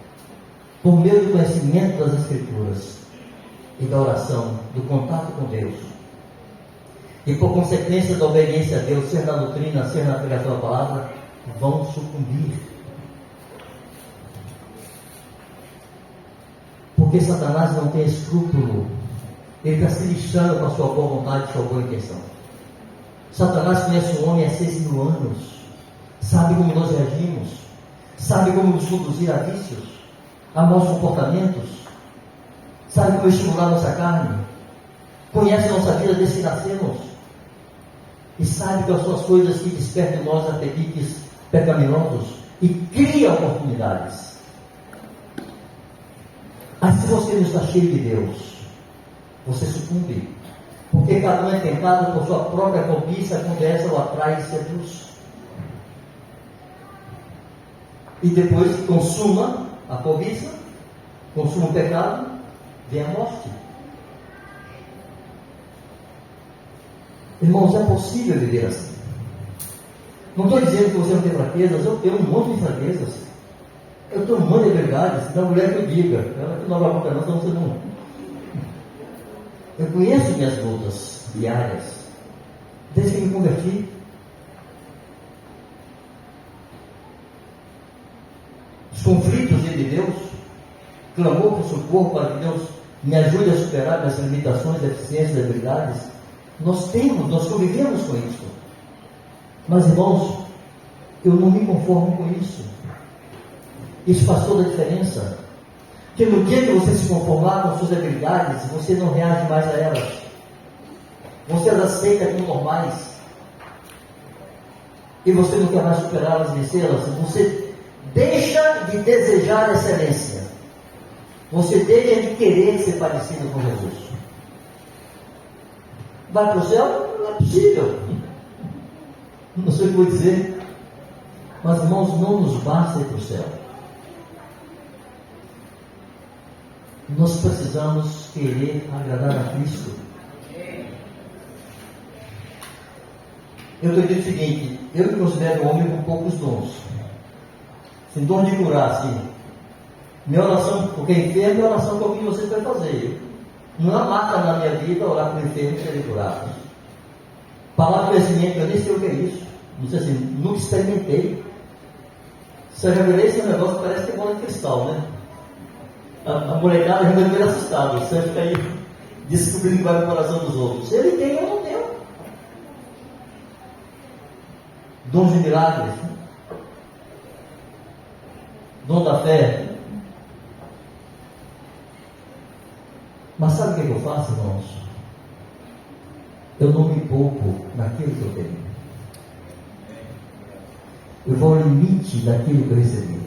por meio do conhecimento das Escrituras e da oração, do contato com Deus, e por consequência da obediência a Deus, ser na doutrina, ser na pregação da palavra, vão sucumbir. Porque Satanás não tem escrúpulo. Ele está se lixando com a sua boa vontade e sua boa intenção. Satanás conhece o homem há 6.000 anos. Sabe como nós reagimos. Sabe como nos conduzir a vícios, a maus comportamentos. Sabe como estimular nossa carne. Conhece a nossa vida desde que nascemos. E sabe quais são as coisas que despertam em nós apetites pecaminosos. E cria oportunidades. Mas se você não está cheio de Deus, você sucumbe. Porque cada um é tentado por sua própria cobiça, quando essa o atrai e seduz. E depois que consuma a cobiça, consuma o pecado, vem a morte. Irmãos, é possível viver assim. Não estou dizendo que você não tem fraquezas, eu tenho um monte de fraquezas. Eu tenho um monte de verdades, da mulher que eu diga, ela que não vai contar, não, você não. Eu conheço minhas lutas diárias, desde que me converti. Os conflitos de Deus clamou por socorro para que Deus me ajude a superar minhas limitações, deficiências, debilidades. Nós convivemos com isso. Mas, irmãos, eu não me conformo com isso. Isso faz toda a diferença. Porque no dia que você se conformar com suas debilidades, você não reage mais a elas. Você as aceita como normais. E você não quer mais superá-las e vencê-las. Você deixa de desejar excelência. Você deixa de querer ser parecido com Jesus. Vai para o céu? Não é possível. Não sei o que vou dizer. Mas, irmãos, não nos basta ir para o céu. Nós precisamos querer agradar a Cristo. Eu estou dizendo o seguinte: eu me considero um homem com poucos dons. Sem dom de curar, assim. Minha oração por quem é enfermo é a oração que alguém de vocês vai fazer. Não há marca na minha vida orar por enfermo e serem curados. Palavra de conhecimento, eu nem sei o que é isso. Não sei assim, nunca experimentei. Se eu já virei esse negócio, parece que é bola de cristal, né? A molecada já vai ficar assustada. Você fica aí descobrindo qual é o coração dos outros. Ele tem, eu não tenho. Dons de milagres, dom da fé. Mas sabe o que eu faço, irmãos? Eu não me poupo naquilo que eu tenho. Eu vou ao limite daquilo que eu recebi.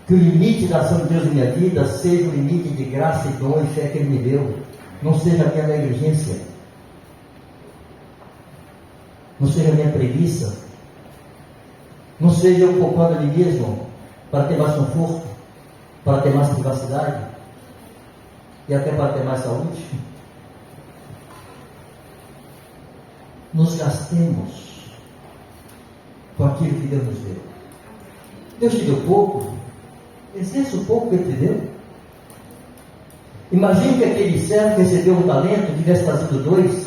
Que o limite da ação de Deus na minha vida seja o limite de graça e dom e fé que Ele me deu. Não seja a minha negligência. Não seja a minha preguiça. Não seja eu poupando a mim mesmo para ter mais conforto, para ter mais privacidade e até para ter mais saúde. Nos gastemos com aquilo que Deus nos deu. Deus te deu pouco, exerça o pouco que Ele te deu. Imagine que aquele servo que recebeu um talento tivesse trazido 2,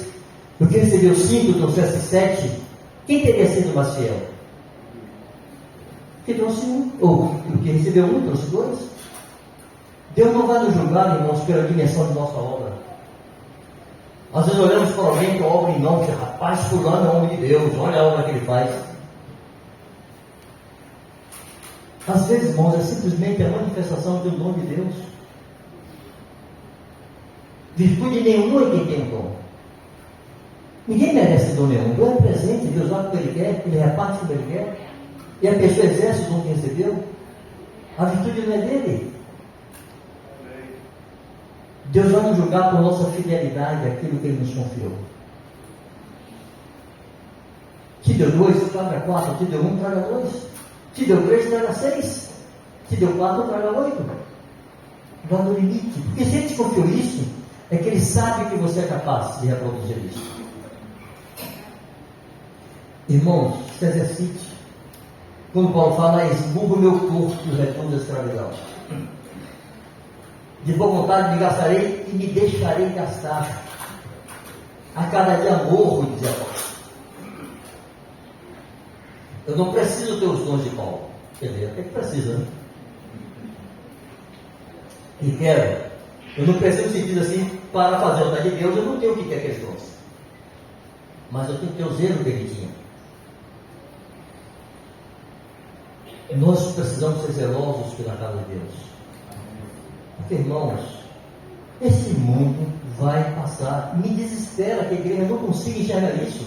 o que recebeu 5 trouxesse 7, quem teria sido mais fiel? Que trouxe 1, ou o que recebeu 1 trouxe 2. Deus não vai nos julgar, irmãos, pela dimensão de nossa obra. Às vezes olhamos para alguém com a obra em nome, rapaz, fulano é homem de Deus, olha a obra que ele faz. Às vezes, irmãos, é simplesmente a manifestação do dom de Deus. Virtude nenhuma é quem tem um dom. Ninguém merece dom nenhum. Dom é presente, Deus dá o que Ele quer, Ele reparte o que Ele quer. E a pessoa exerce o dom que recebeu. A virtude não é dele. Deus vai nos julgar por nossa fidelidade àquilo que Ele nos confiou. Te deu 2, traga 4. Te deu 1, traga 2. Te deu 3, traga 6. Te deu 4, traga 8. Vá no limite. Porque se Ele te confiou isso, é que Ele sabe que você é capaz de reproduzir isso. Irmãos, se exercite. Quando Paulo fala, esmurro o meu corpo que os retornos da escravidão. De boa vontade me gastarei e me deixarei gastar. A cada dia morro, dizia Paulo. Eu não preciso ter os dons de Paulo. Quer dizer, até que precisa, né? E quero. Eu não preciso no sentido assim, para fazer a vontade de Deus, eu não tenho o que quer aqueles dons. Mas eu tenho que ter o zelo que Ele tinha. Nós precisamos ser zelosos pela casa de Deus. Porque, irmãos, esse mundo vai passar. Me desespera que a igreja não consiga enxergar isso.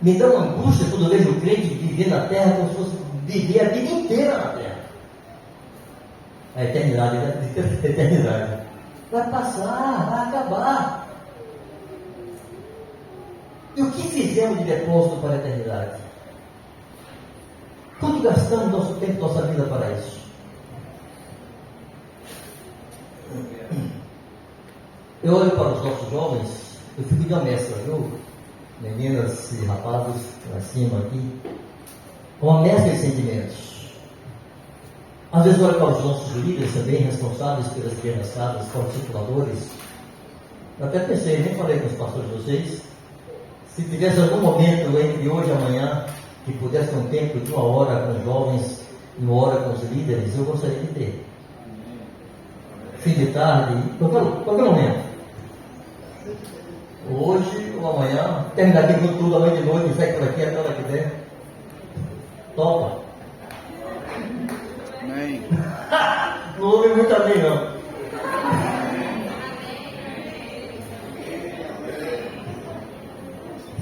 Me dá uma angústia quando eu vejo o crente viver na terra como se fosse viver a vida inteira na terra. A eternidade, né? A eternidade. Vai passar, vai acabar. E o que fizemos de depósito para a eternidade? Quanto gastamos nosso tempo, nossa vida para isso? Eu olho para os nossos jovens, eu fico de uma mescla, viu? Meninas e rapazes lá cima aqui, uma mescla de sentimentos. Às vezes eu olho para os nossos líderes também, responsáveis pelas criançadas, para os circuladores. Eu até pensei, nem falei com os pastores de vocês, se tivesse algum momento entre hoje e amanhã, que pudesse ter um tempo de 1 hora com os jovens e 1 hora com os líderes, eu gostaria de ter. fim de tarde, qualquer momento. Hoje ou amanhã, terminar aqui com tudo, amanhã de noite, sai por aqui, até a hora que der. Topa. Amém. Não ouve muito a mim, não.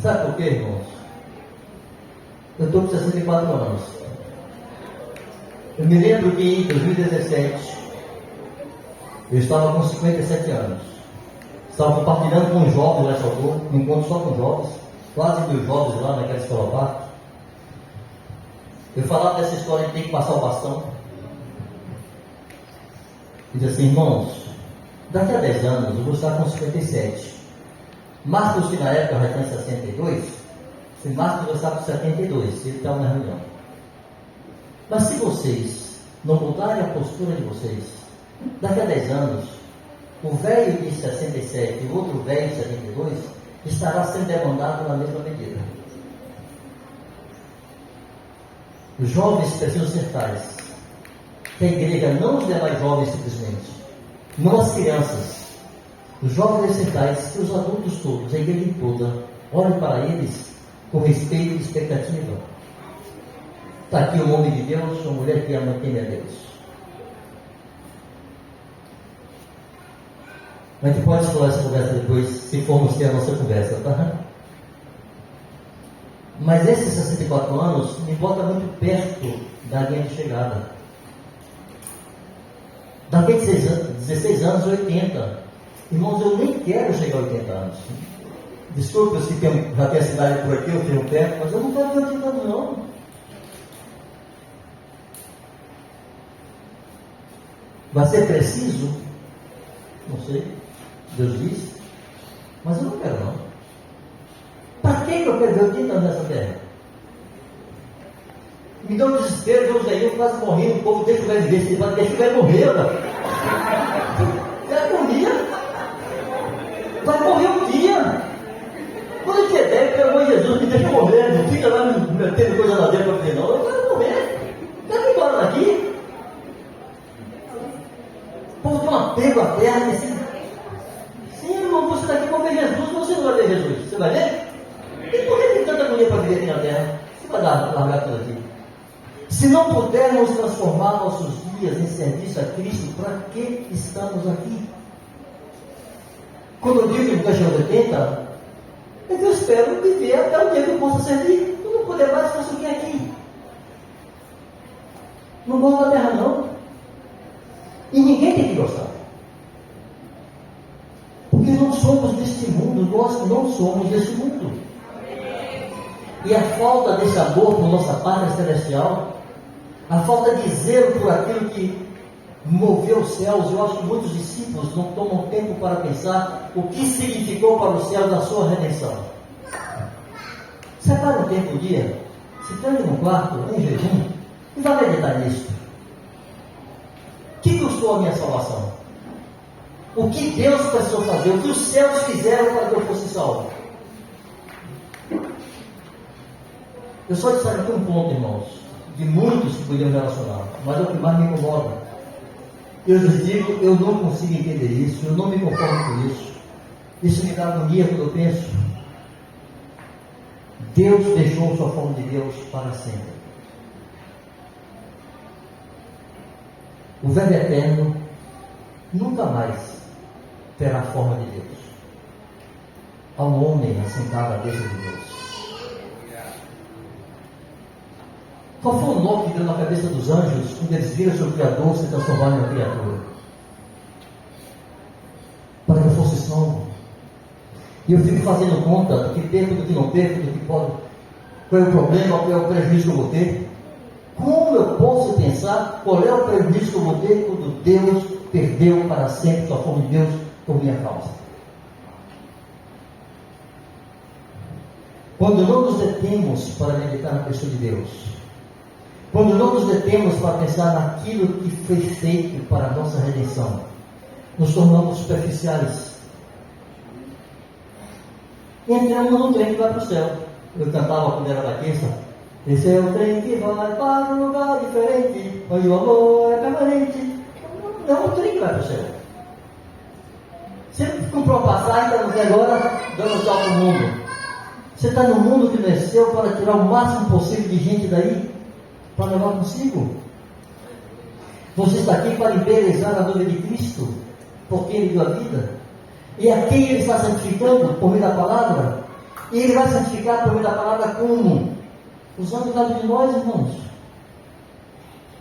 Sabe por quê, irmãos? Eu estou com 64 anos. Eu me lembro que em 2017, eu estava com 57 anos. Estava compartilhando com os jovens lá em Salvador, um encontro só com jovens, quase 1000 jovens lá naquela escola parte. Eu falava dessa história de ter que passar o bastão. E disse assim, irmãos, daqui a 10 anos eu vou estar com 57. Marcos, que na época já tinha 62, se Marcos vai estar com 72, se ele estava na reunião. Mas se vocês não mudarem a postura de vocês, daqui a 10 anos, o velho de 67 e o outro velho de 72 estará sendo demandado na mesma medida. Os jovens precisam ser tais. Que a igreja, não os demais jovens simplesmente, não as crianças, os jovens devem ser tais que os adultos todos, a igreja toda, olhem para eles com respeito e expectativa. Está aqui o homem de Deus, uma mulher que ama quem é Deus. A gente pode explorar essa conversa depois, se formos ter a nossa conversa, tá? Mas esses 64 anos me bota muito perto da linha de chegada. Daqui a 16 anos, 80. Irmãos, eu nem quero chegar a 80 anos. Desculpe os que já tem a cidade por aqui, eu tenho perto, mas eu não quero ter 80 anos, não. Vai ser preciso? Não sei. Deus diz. Mas eu não quero, não. Para que eu quero ver 80 anos nessa terra? Me dá um desespero, Deus aí, eu quase morri, o povo deixa o velho viver, se vai deixar o velho morrer, cara. É agonia. Vai morrer um dia. Quando eu tiver velho, pelo amor de Jesus, me deixa morrer, não fica lá me metendo coisa lá dentro para dizer, não, eu quero morrer. Quero ir embora daqui. O povo tem um apego à terra, assim. Sim, irmão, você está aqui para ver Jesus, você não vai ver Jesus, você vai ver? E por que tem tanta agonia para viver aqui na terra? Você vai largar tudo aqui. Se não pudermos transformar nossos dias em serviço a Cristo, para que estamos aqui? Quando eu digo que vai chegar aos 80, é que eu espero viver até o dia que eu possa servir. Eu não puder mais, faço o que aqui? Não gosto da terra, não. E ninguém tem que gostar. Porque não somos deste mundo, nós não somos deste mundo. E a falta desse amor por nossa pátria celestial, a falta de zelo por aquilo que moveu os céus, eu acho que muitos discípulos não tomam tempo para pensar o que significou para os céus a sua redenção. Separe um tempo, um dia, se tranque num quarto, em jejum, e vá meditar nisso. O que custou a minha salvação? O que Deus precisou fazer? O que os céus fizeram para que eu fosse salvo? Eu só destaco aqui um ponto, irmãos, de muitos que podiam relacionar, mas é o que mais me incomoda. Eu lhes digo, eu não consigo entender isso, eu não me conformo com isso. Isso me dá agonia quando eu penso. Deus deixou sua forma de Deus para sempre. O Verbo eterno nunca mais terá a forma de Deus. Há um homem assentado à destra de Deus. Qual foi o nó que deu na cabeça dos anjos quando eles viram seu Criador se transformar em uma criatura? Para que eu fosse salvo. E eu fico fazendo conta do que perco, do que não perco, do que pode. Qual é o problema, qual é o prejuízo que eu vou ter? Como eu posso pensar qual é o prejuízo que eu vou ter quando Deus perdeu para sempre sua forma de Deus por minha causa? Quando não nos detemos para meditar na pessoa de Deus, quando não nos detemos para pensar naquilo que foi feito para a nossa redenção, nos tornamos superficiais. E entramos num trem que vai para o céu. Eu cantava quando era baixista. Esse é o trem que vai para um lugar diferente, onde o amor é permanente. Não é um trem que vai para o céu. comprou a passagem, está aqui agora dando tchau para o mundo. Você está no mundo que nasceu para tirar o máximo possível de gente daí, para levar consigo. Você está aqui para embelezar a noiva de Cristo, porque Ele deu a vida. E a quem Ele está santificando? Por meio da palavra. E Ele vai santificar por meio da palavra como? Usando cada um de nós, irmãos.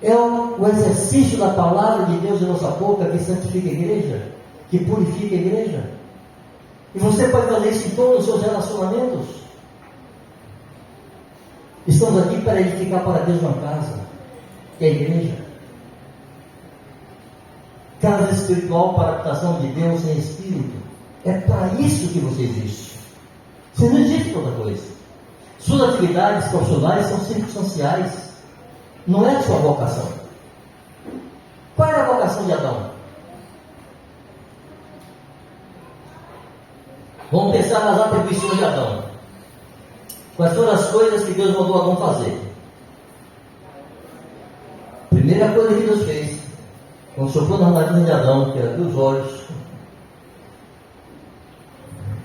É o exercício da palavra de Deus em nossa boca que santifica a igreja, que purifica a igreja. E você pode fazer isso em todos os seus relacionamentos. Estamos aqui para edificar para Deus uma casa, que é a igreja. Casa espiritual para a habitação de Deus em espírito. É para isso que você existe. Você não existe para outra coisa. Suas atividades profissionais são circunstanciais. Não é a sua vocação. Qual era a vocação de Adão? Vamos pensar nas atribuições de Adão. Quais foram as coisas que Deus mandou Adão fazer? Primeira coisa que Deus fez, quando soprou na narina de Adão, que era dos olhos,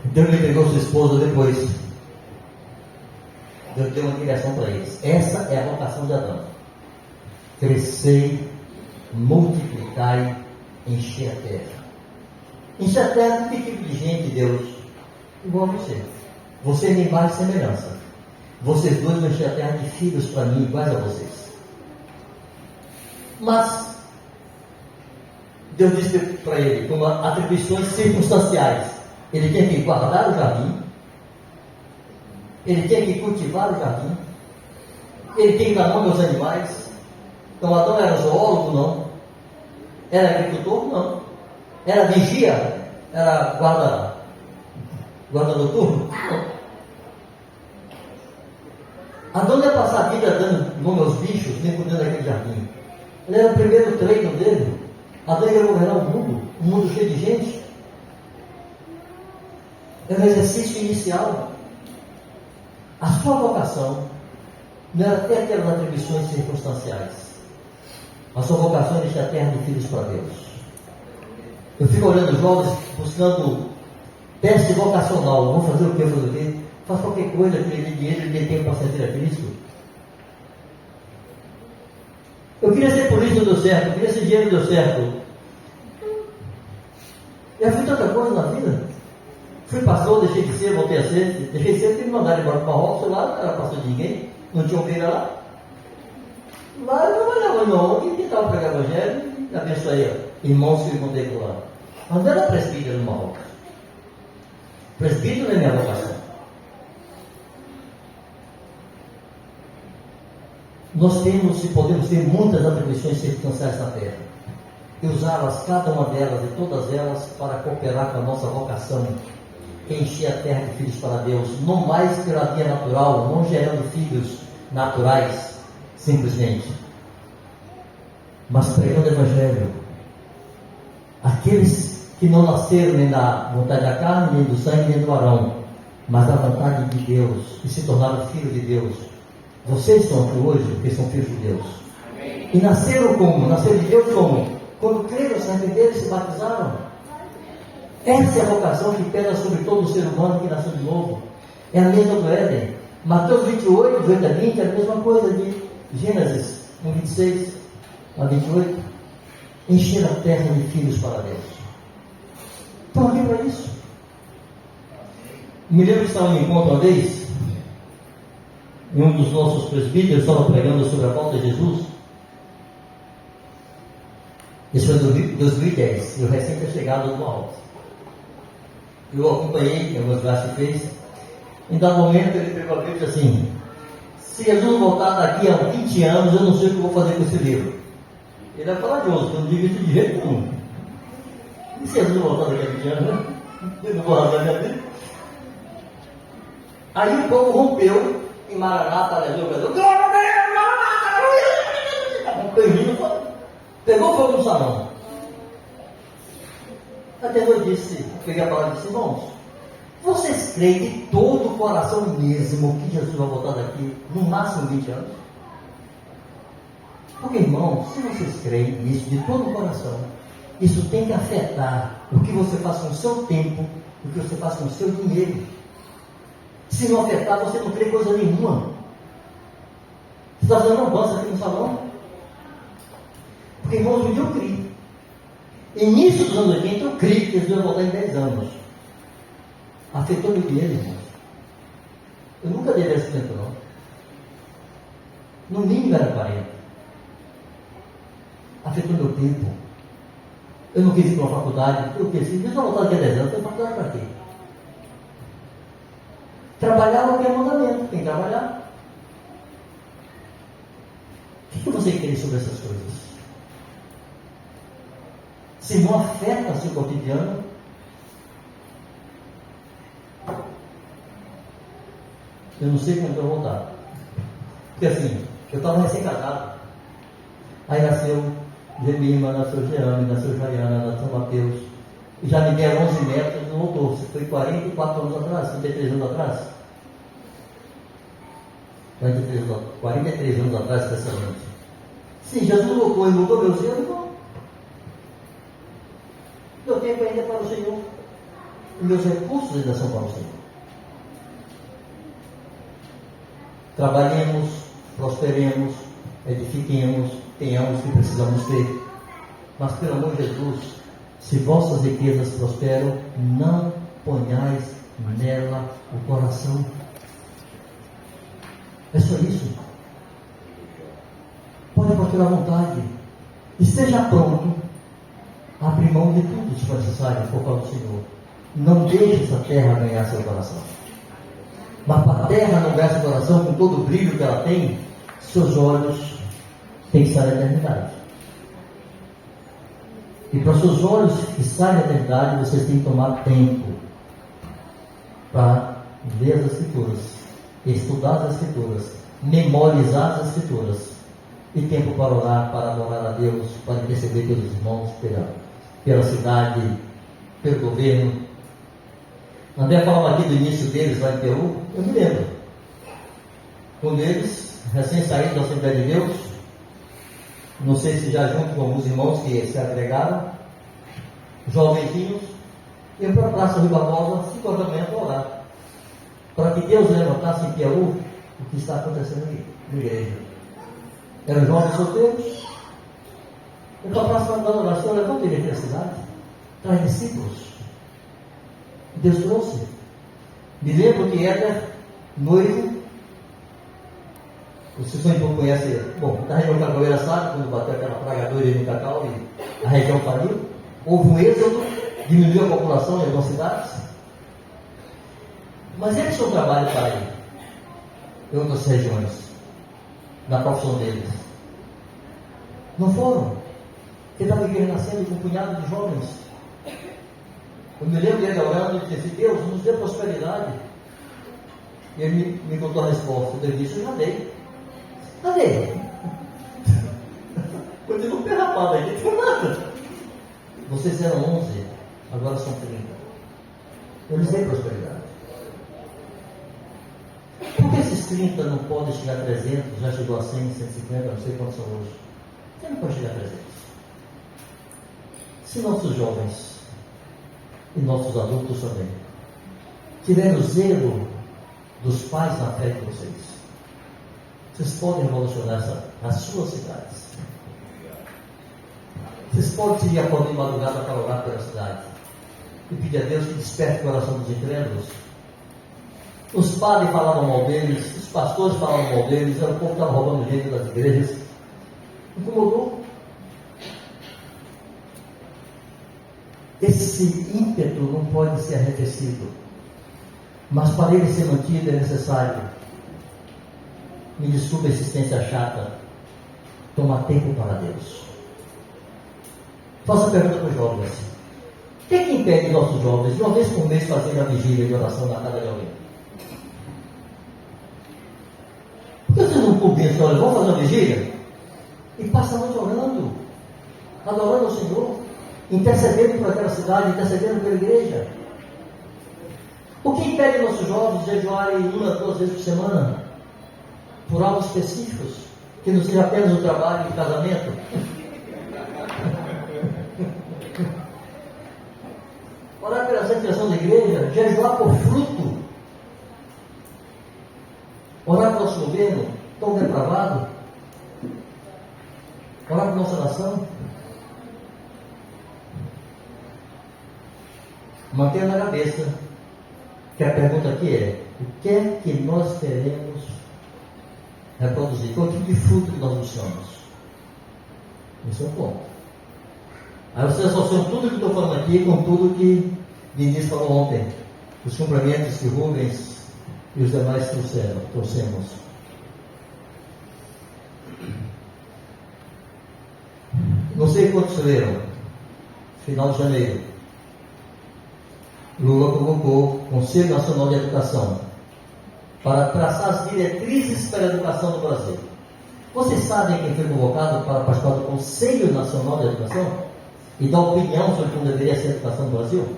Deus lhe entregou sua esposa depois. Deus deu uma direção para eles. Essa é a vocação de Adão. Crescei, multiplicai, encher a terra. Encher a terra, que tipo de gente, Deus? Igual a você. Você é minha imagem e semelhança. Vocês dois vão encher a terra de filhos para mim, iguais a vocês. Mas Deus disse para ele, com atribuições circunstanciais, ele tinha que guardar o jardim, ele tinha que cultivar o jardim, ele tinha que dar nome aos animais. Então Adão era zoólogo? Não. Era agricultor? Não. Era vigia? Era guarda noturno? Não. Adão não ia passar a vida dando nome aos bichos, nem cuidando daquele jardim. Ele era o primeiro treino dele. Adão ia governar o mundo cheio de gente. Era um exercício inicial. A sua vocação não era ter aquelas atribuições circunstanciais. A sua vocação é deixar a terra de filhos para Deus. Eu fico olhando os jovens, buscando teste vocacional. Vou fazer o quê? Fazer o quê? Faz qualquer coisa que ele dê dinheiro, ele dê tempo para servir a Cristo. Eu queria ser polícia, não deu certo. Eu queria ser dinheiro, não deu certo. Eu fiz tanta coisa na vida. Fui pastor, deixei de ser, voltei a ser. Deixei de ser porque me mandaram embora para o Marrocos. Lá não era pastor de ninguém. Não tinha ovelha lá. Lá eu não trabalhava não. E tentava pregar o evangelho e abençoei irmãos que eu encontrei por lá. Mas não era presbítero no Marrocos. Presbítero não é minha vocação. Nós temos e podemos ter muitas atribuições circunstanciais na terra e usá-las, cada uma delas e todas elas, para cooperar com a nossa vocação, que é encher a terra de filhos para Deus, não mais pela via natural, não gerando filhos naturais, simplesmente, mas pregando o Evangelho. Aqueles que não nasceram nem da vontade da carne, nem do sangue, nem do varão, mas da vontade de Deus, e se tornaram filhos de Deus. Vocês estão aqui hoje porque são filhos de Deus. Amém. E nasceram como? Nasceram de Deus como? Quando creram, se arrependeram e se batizaram. Essa é a vocação que pesa sobre todo ser humano que nasceu de novo. É a mesma do Éden. Mateus 28, 18 a 20 é a mesma coisa de Gênesis 1, 26 a 28. Encher a terra de filhos para Deus. Estão aqui para isso. Me lembro que estava em encontro uma vez, e um dos nossos presbíteros estava pregando sobre a volta de Jesus. Isso foi em 2010, eu recém tinha chegado no Marrocos. Eu acompanhei algumas viagens que fez. Em dado momento ele pegou a Bíblia e disse assim: se Jesus voltar daqui a 20 anos, eu não sei o que eu vou fazer com esse livro. Ele é corajoso, eu não digo isso de jeito nenhum. E se Jesus voltar daqui a 20 anos, né? Eu não vou rasgar minha Bíblia. Aí o povo rompeu em Maranata, aleluia, glória a Deus, pegou fogo no salão. Até eu disse, peguei a palavra e disse: irmãos, vocês creem de todo o coração mesmo que Jesus vai voltar daqui no máximo 20 anos? Porque, irmãos, se vocês creem nisso de todo o coração, Isso tem que afetar o que você faz com o seu tempo, o que você faz com o seu dinheiro. Se não afetar, você não crê coisa nenhuma. Você está fazendo lambança aqui no salão? Porque, irmãos, um dia eu criei. Início dos anos 80, eu criei que eles iam voltar em 10 anos. Afetou meu dinheiro, irmãos. Eu nunca dei 10% não. No mínimo era 40%. Afetou meu tempo. Eu não quis ir para uma faculdade. Eu pensei, deixa eu voltar daqui a 10 anos. Eu tenho faculdade para quê? Trabalhar não é mandamento. Tem que trabalhar. O que você quer sobre essas coisas? Se não afeta o seu cotidiano, eu não sei quando eu vou voltar. Porque assim, eu estava recém-casado. Aí nasceu Gemima, nasceu Jeane, nasceu Jaiana, nasceu Mateus. E já me deram 11 metros no motor. Isso foi 44 anos atrás, 33 anos atrás. 43 anos atrás, especialmente. Sim, Jesus colocou e mudou meu zelo, não. Meu tempo ainda é para o Senhor. E meus recursos ainda são para o Senhor. Trabalhemos, prosperemos, edifiquemos, tenhamos o que precisamos ter. Mas, pelo amor de Jesus, se vossas riquezas prosperam, não ponhais nela o coração. É só isso. Pode prosperar à vontade. Esteja pronto a abrir mão de tudo, se for necessário, por causa do Senhor. Não deixe essa terra ganhar seu coração. Mas para a terra não ganhar seu coração, com todo o brilho que ela tem, seus olhos têm que estar na eternidade. E para seus olhos estarem na eternidade, vocês têm que tomar tempo para ler as Escrituras, estudar as Escrituras, memorizar as Escrituras, e tempo para orar, para adorar a Deus, para interceder pelos irmãos, pela cidade, pelo governo. André falava aqui do início deles lá em Peru, eu me lembro. Quando eles, recém-saídos da Assembleia de Deus, não sei se já junto com alguns irmãos que se agregaram, jovenzinhos, iam para a Praça Rui Barbosa, 5 horas da manhã para orar. Para que Deus levantasse em Peru o que está acontecendo aqui, na igreja. Eram jovens solteiros. Eu para a Praça mandando oração, levanta ele aqui na cidade, traz discípulos. Deus trouxe. Me lembro que Éder, noivo, vocês não conhecem, bom, da região Cacoeira sabe, quando bateu aquela praga doida no Cacau e a região faliu, houve um êxodo, diminuiu a população em algumas cidades, mas eles tinham trabalho para ir em outras regiões, na profissão deles. Não foram. Ele estava aqui renascendo com um punhado de jovens. Eu me lembro dele orando e disse: Deus, nos dê prosperidade. E ele me contou a resposta. Ele disse: eu já dei. Cadê? Continua perrapado aí, não tem nada. Vocês eram 11, agora são 30. Eu lhes dei prosperidade. Por que esses 30 não podem chegar a 300? Já chegou a 100, 150, não sei quantos são hoje. Por que não pode chegar a 300? Se nossos jovens e nossos adultos também tiverem o zelo dos pais na fé de vocês podem revolucionar as suas cidades. Vocês podem se acordar de madrugada para orar pela cidade e pedir a Deus que desperte o coração dos incrédulos. Os padres falavam mal deles, os pastores falavam mal deles, o povo estava roubando dinheiro das igrejas. Incomodou. Esse ímpeto não pode ser arrefecido, mas para ele ser mantido é necessário, me desculpe a existência chata, tomar tempo para Deus. Faço a pergunta para os jovens: o que é que impede nossos jovens de uma vez por mês fazerem a vigília de oração na casa de alguém? Por que vocês não combinam? Olha, vamos fazer uma vigília e passam a noite orando, adorando ao Senhor, intercedendo por aquela cidade, intercedendo pela igreja? O que impede nossos jovens de jejuarem 1 a 2 vezes por semana por alvos específicos, que não seja apenas o trabalho e o casamento? orientação da igreja, jejuar por fruto, orar pelo nosso governo tão depravado, orar por nossa nação. Mantenha na cabeça que a pergunta aqui é: o que é que nós queremos reproduzir? Qual tipo de fruto que nós buscamos? Esse é o ponto. Aí vocês associam tudo que estou falando aqui com tudo que Vinícius falou ontem, os complementos que Rubens e os demais trouxemos. Não sei quantos leram, final de janeiro, Lula convocou o Conselho Nacional de Educação para traçar as diretrizes para a educação no Brasil. Vocês sabem quem foi convocado para participar do Conselho Nacional de Educação e dar opinião sobre como deveria ser a educação no Brasil?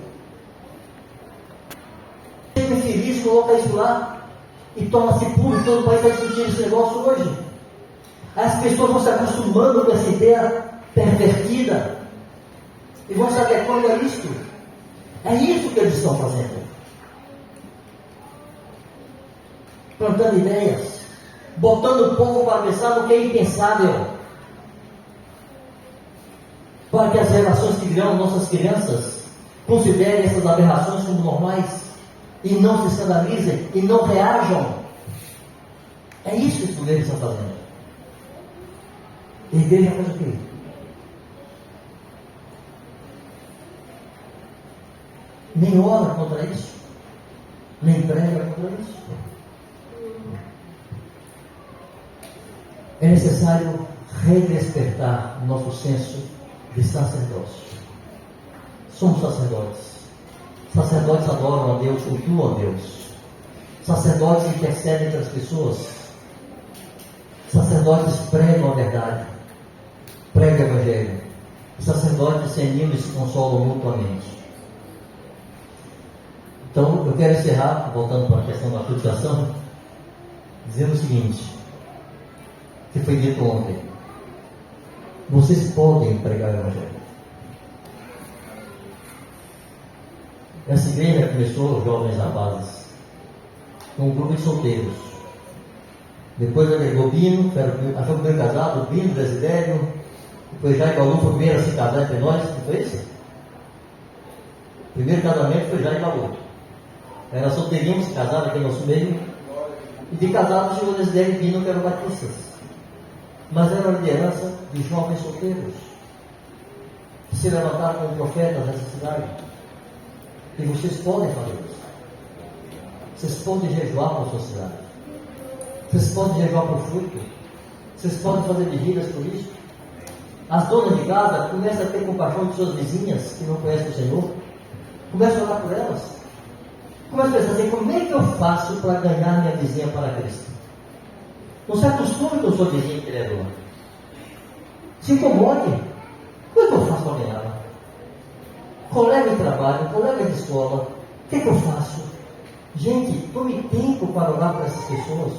Quem é feliz coloca isso lá e torna-se público, todo o país está discutindo esse negócio hoje. As pessoas vão se acostumando com essa ideia pervertida e vão se adequando a isso. É isso que eles estão fazendo. Plantando ideias, botando o povo para pensar no que é impensável, para que as relações que criam nossas crianças considerem essas aberrações como normais e não se escandalizem e não reajam. É isso que os governos estão fazendo. A igreja faz o quê? Nem ora contra isso, nem prega contra isso. É necessário redespertar o nosso senso de sacerdócio. Somos sacerdotes. Sacerdotes adoram a Deus, cultuam a Deus. Sacerdotes intercedem entre as pessoas. Sacerdotes pregam a verdade, pregam o Evangelho. Sacerdotes se animam e se consolam mutuamente. Então, eu quero encerrar, voltando para a questão da frustração, dizendo o seguinte, que foi dito ontem: vocês podem pregar o Evangelho. Essa igreja começou, jovens rapazes, com um grupo de solteiros. Depois agregou Bino, foi o primeiro casado, Bino, Desidério, depois Jair Balu foi o primeiro a se casar entre nós, não foi isso? O primeiro casamento foi Jair Balu. Era solteirinho, se casaram aqui no nosso meio, e de casados chegou Desidério e Bino, que eram batistas. Mas era a liderança de jovens solteiros que se levantaram como profetas nessa cidade. E vocês podem fazer isso. Vocês podem jejuar para a sua cidade. Vocês podem jejuar por fruto. Vocês podem fazer vigílias por isso. As donas de casa começam a ter compaixão de suas vizinhas que não conhecem o Senhor. Começam a orar por elas. Começam a pensar assim: como é que eu faço para ganhar minha vizinha para Cristo? Não se acostume com sua vizinha empreendedora. Se incomode. Como é que eu faço para ganhá-la? Colega de trabalho, colega de escola, o que é que eu faço? Gente, tome tempo para orar por essas pessoas.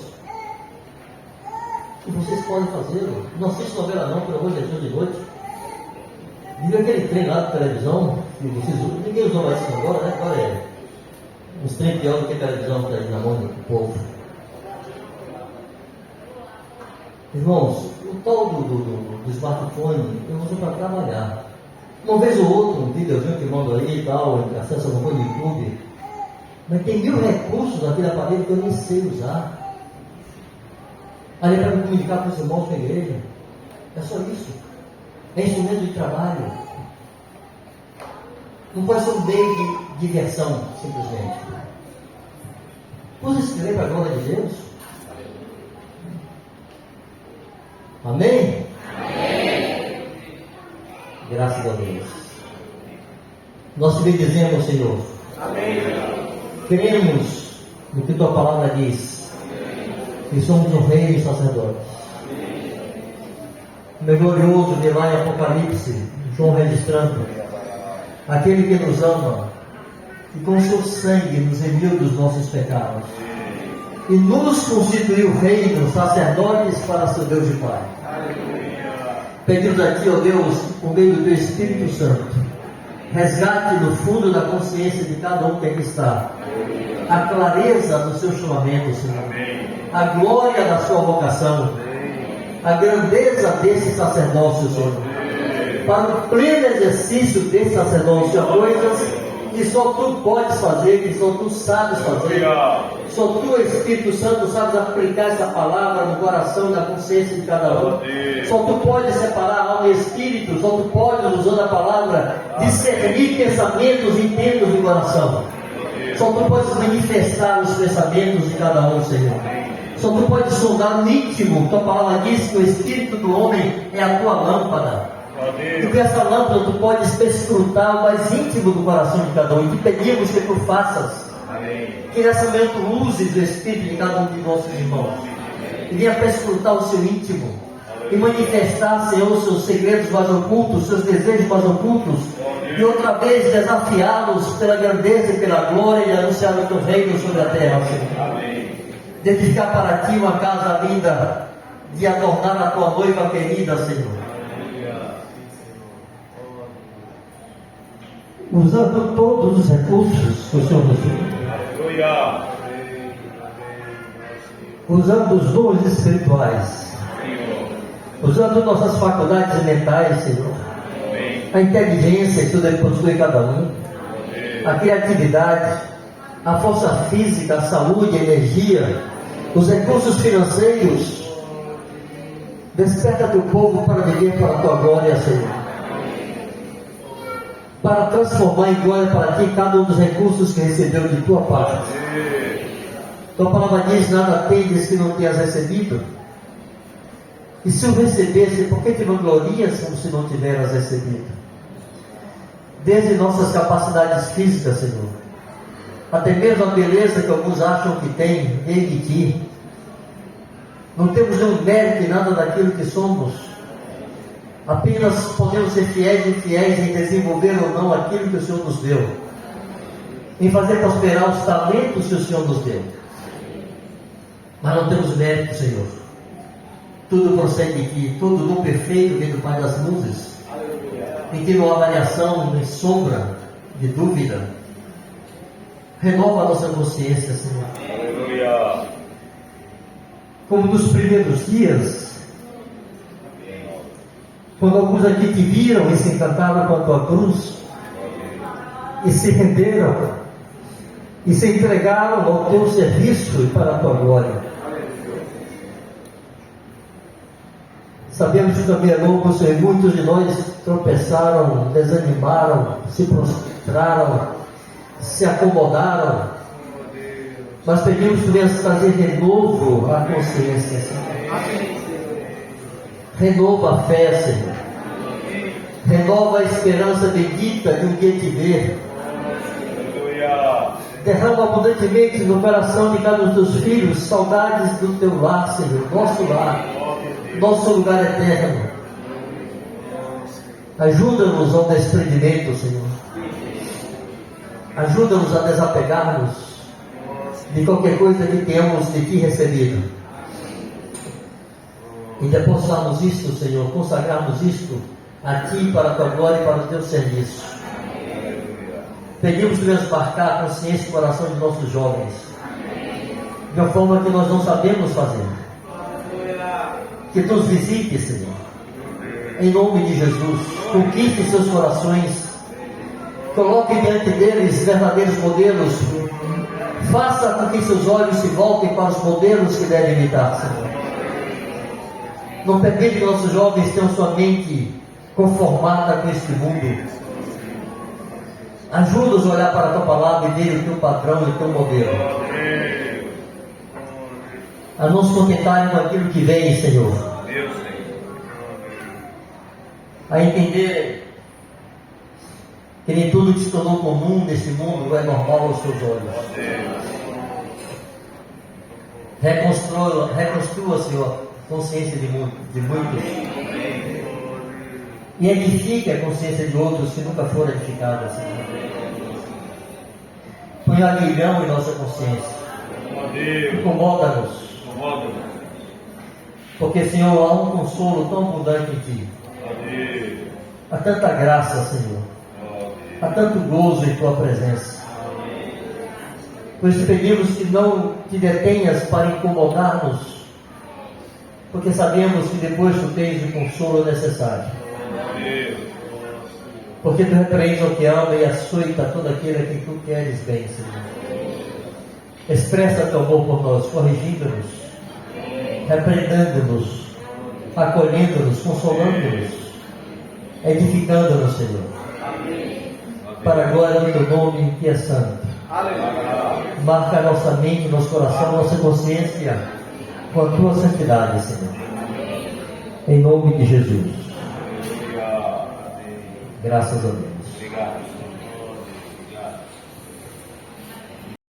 E vocês podem fazê-lo. Não assiste novela não, pelo amor de Deus, de noite. Viu aquele trem lá da televisão? Que vocês usam? Ninguém usou mais isso agora, né? Agora é uns trem pior do que a televisão que está aí na mão do povo. Irmãos, o tal do smartphone eu uso para trabalhar. Uma vez ou outra, um videozinho que mando aí e tal, acesso a alguma coisa no YouTube. Mas tem 1000 recursos naquele aparelho que eu nem sei usar. Ali é para me comunicar com os irmãos da igreja. É só isso. É instrumento de trabalho. Não pode ser um meio de diversão, simplesmente. Pode escrever para a glória de Deus. Amém? Amém. Graças a Deus. Nós te bendizemos, Senhor. Amém. Cremos no que tua palavra diz. Amém. Que somos um rei e sacerdote. Meu glorioso de lá em Apocalipse, João registrando, aquele que nos ama e com seu sangue nos remiu dos nossos pecados e nos constituiu reino, sacerdotes para seu Deus e Pai. Pedimos a Ti, ó Deus, por meio do Teu Espírito Santo, Resgate no fundo da consciência de cada um que aqui está a clareza do seu chamamento, Senhor. A glória da sua vocação. A grandeza desse sacerdócio, Senhor. Para o pleno exercício desse sacerdócio, há coisas que só Tu podes fazer, que só Tu sabes fazer. Só Tu, Espírito Santo, sabes aplicar essa palavra no coração e na consciência de cada um. Só Tu podes separar alma e espírito. Só Tu podes, usando a palavra, discernir pensamentos e intentos do coração. Só Tu podes manifestar os pensamentos de cada um, Senhor. Só Tu podes sondar o íntimo. Tua palavra diz que o espírito do homem é a Tua lâmpada. E com essa lâmpada Tu podes perscrutar o mais íntimo do coração de cada um. E te pedimos que Tu faças. Que nesse momento uses o espírito de cada um de nossos irmãos. E venha perscrutar o seu íntimo. E manifestar, Senhor, os seus segredos mais ocultos, os seus desejos mais ocultos. E outra vez desafiá-los pela grandeza e pela glória e anunciar o Teu reino sobre a terra, Senhor. De edificar para Ti uma casa linda, de adornar a Tua noiva querida, Senhor. Usando todos os recursos que o Senhor nos deu. Usando os dons espirituais. Usando nossas faculdades mentais, Senhor. A inteligência que Tu depositou em cada um. A criatividade. A força física, a saúde, a energia. Os recursos financeiros. Desperta Teu povo para viver para a Tua glória, Senhor. Para transformar em glória para Ti cada um dos recursos que recebeu de Tua parte. Tua palavra diz: nada tendes que não tenhas recebido. E se o recebesse, por que te vanglorias como se não tiveras recebido? Desde nossas capacidades físicas, Senhor, até mesmo a beleza que alguns acham que tem, vem de Ti. Não temos nenhum mérito em nada daquilo que somos. Apenas podemos ser fiéis e infiéis em desenvolver ou não aquilo que o Senhor nos deu, em fazer prosperar os talentos que o Senhor nos deu. Mas não temos mérito, Senhor. Tudo procede de Ti, todo dom perfeito vem do Pai das luzes, em que não há variação, nem sombra de dúvida. Renova a nossa consciência, Senhor. Aleluia. Como nos primeiros dias, quando alguns aqui Te viram e se encantaram com a Tua cruz, e se renderam, e se entregaram ao Teu serviço e para a Tua glória. Sabemos que também é novo, Senhor, muitos de nós tropeçaram, desanimaram, se prostraram, se acomodaram, mas pedimos que venhas trazer renovo à consciência, Senhor. Renova a fé, Senhor. Renova a esperança bendita de um dia Te ver. Derrama abundantemente no coração de cada um dos Teus filhos saudades do Teu lar, Senhor, nosso lar, nosso lugar eterno. Ajuda-nos ao desprendimento, Senhor. Ajuda-nos a desapegarmos de qualquer coisa que tenhamos de Ti recebido. E depositarmos isto, Senhor, consagrarmos isto a Ti para a Tua glória e para o Teu serviço. Pedimos que venhas marcar a consciência e o coração de nossos jovens, de uma forma que nós não sabemos fazer. Que Tu os visites, Senhor, em nome de Jesus. Conquiste seus corações, coloque diante deles verdadeiros modelos, faça com que seus olhos se voltem para os modelos que devem imitar, Senhor. Não permite que nossos jovens tenham sua mente conformada com este mundo. Ajuda-os a olhar para a Tua palavra e ver o Teu padrão e o Teu modelo. A não se contentarem com aquilo que vem, Senhor. A entender que nem tudo que se tornou comum nesse mundo é normal aos Teus olhos. Reconstrua, Senhor, a consciência de muitos. E edifique a consciência de outros que nunca foram edificadas, Senhor. Põe aguilhão em nossa consciência. Incomoda-nos. Porque, Senhor, há um consolo tão abundante em Ti. Há tanta graça, Senhor. Há tanto gozo em tua presença. Por isso pedimos que não te detenhas para incomodar-nos, porque sabemos que depois tu tens o consolo necessário. Porque tu repreende o que ama e açoita todo aquele a quem tu queres bem, Senhor. Expressa teu amor por nós, corrigindo-nos, repreendendo-nos, acolhendo-nos, consolando-nos, edificando-nos, Senhor. Para a glória do teu nome que é santo. Marca a nossa mente, nosso coração, nossa consciência com a tua santidade, Senhor. Em nome de Jesus. Graças a Deus.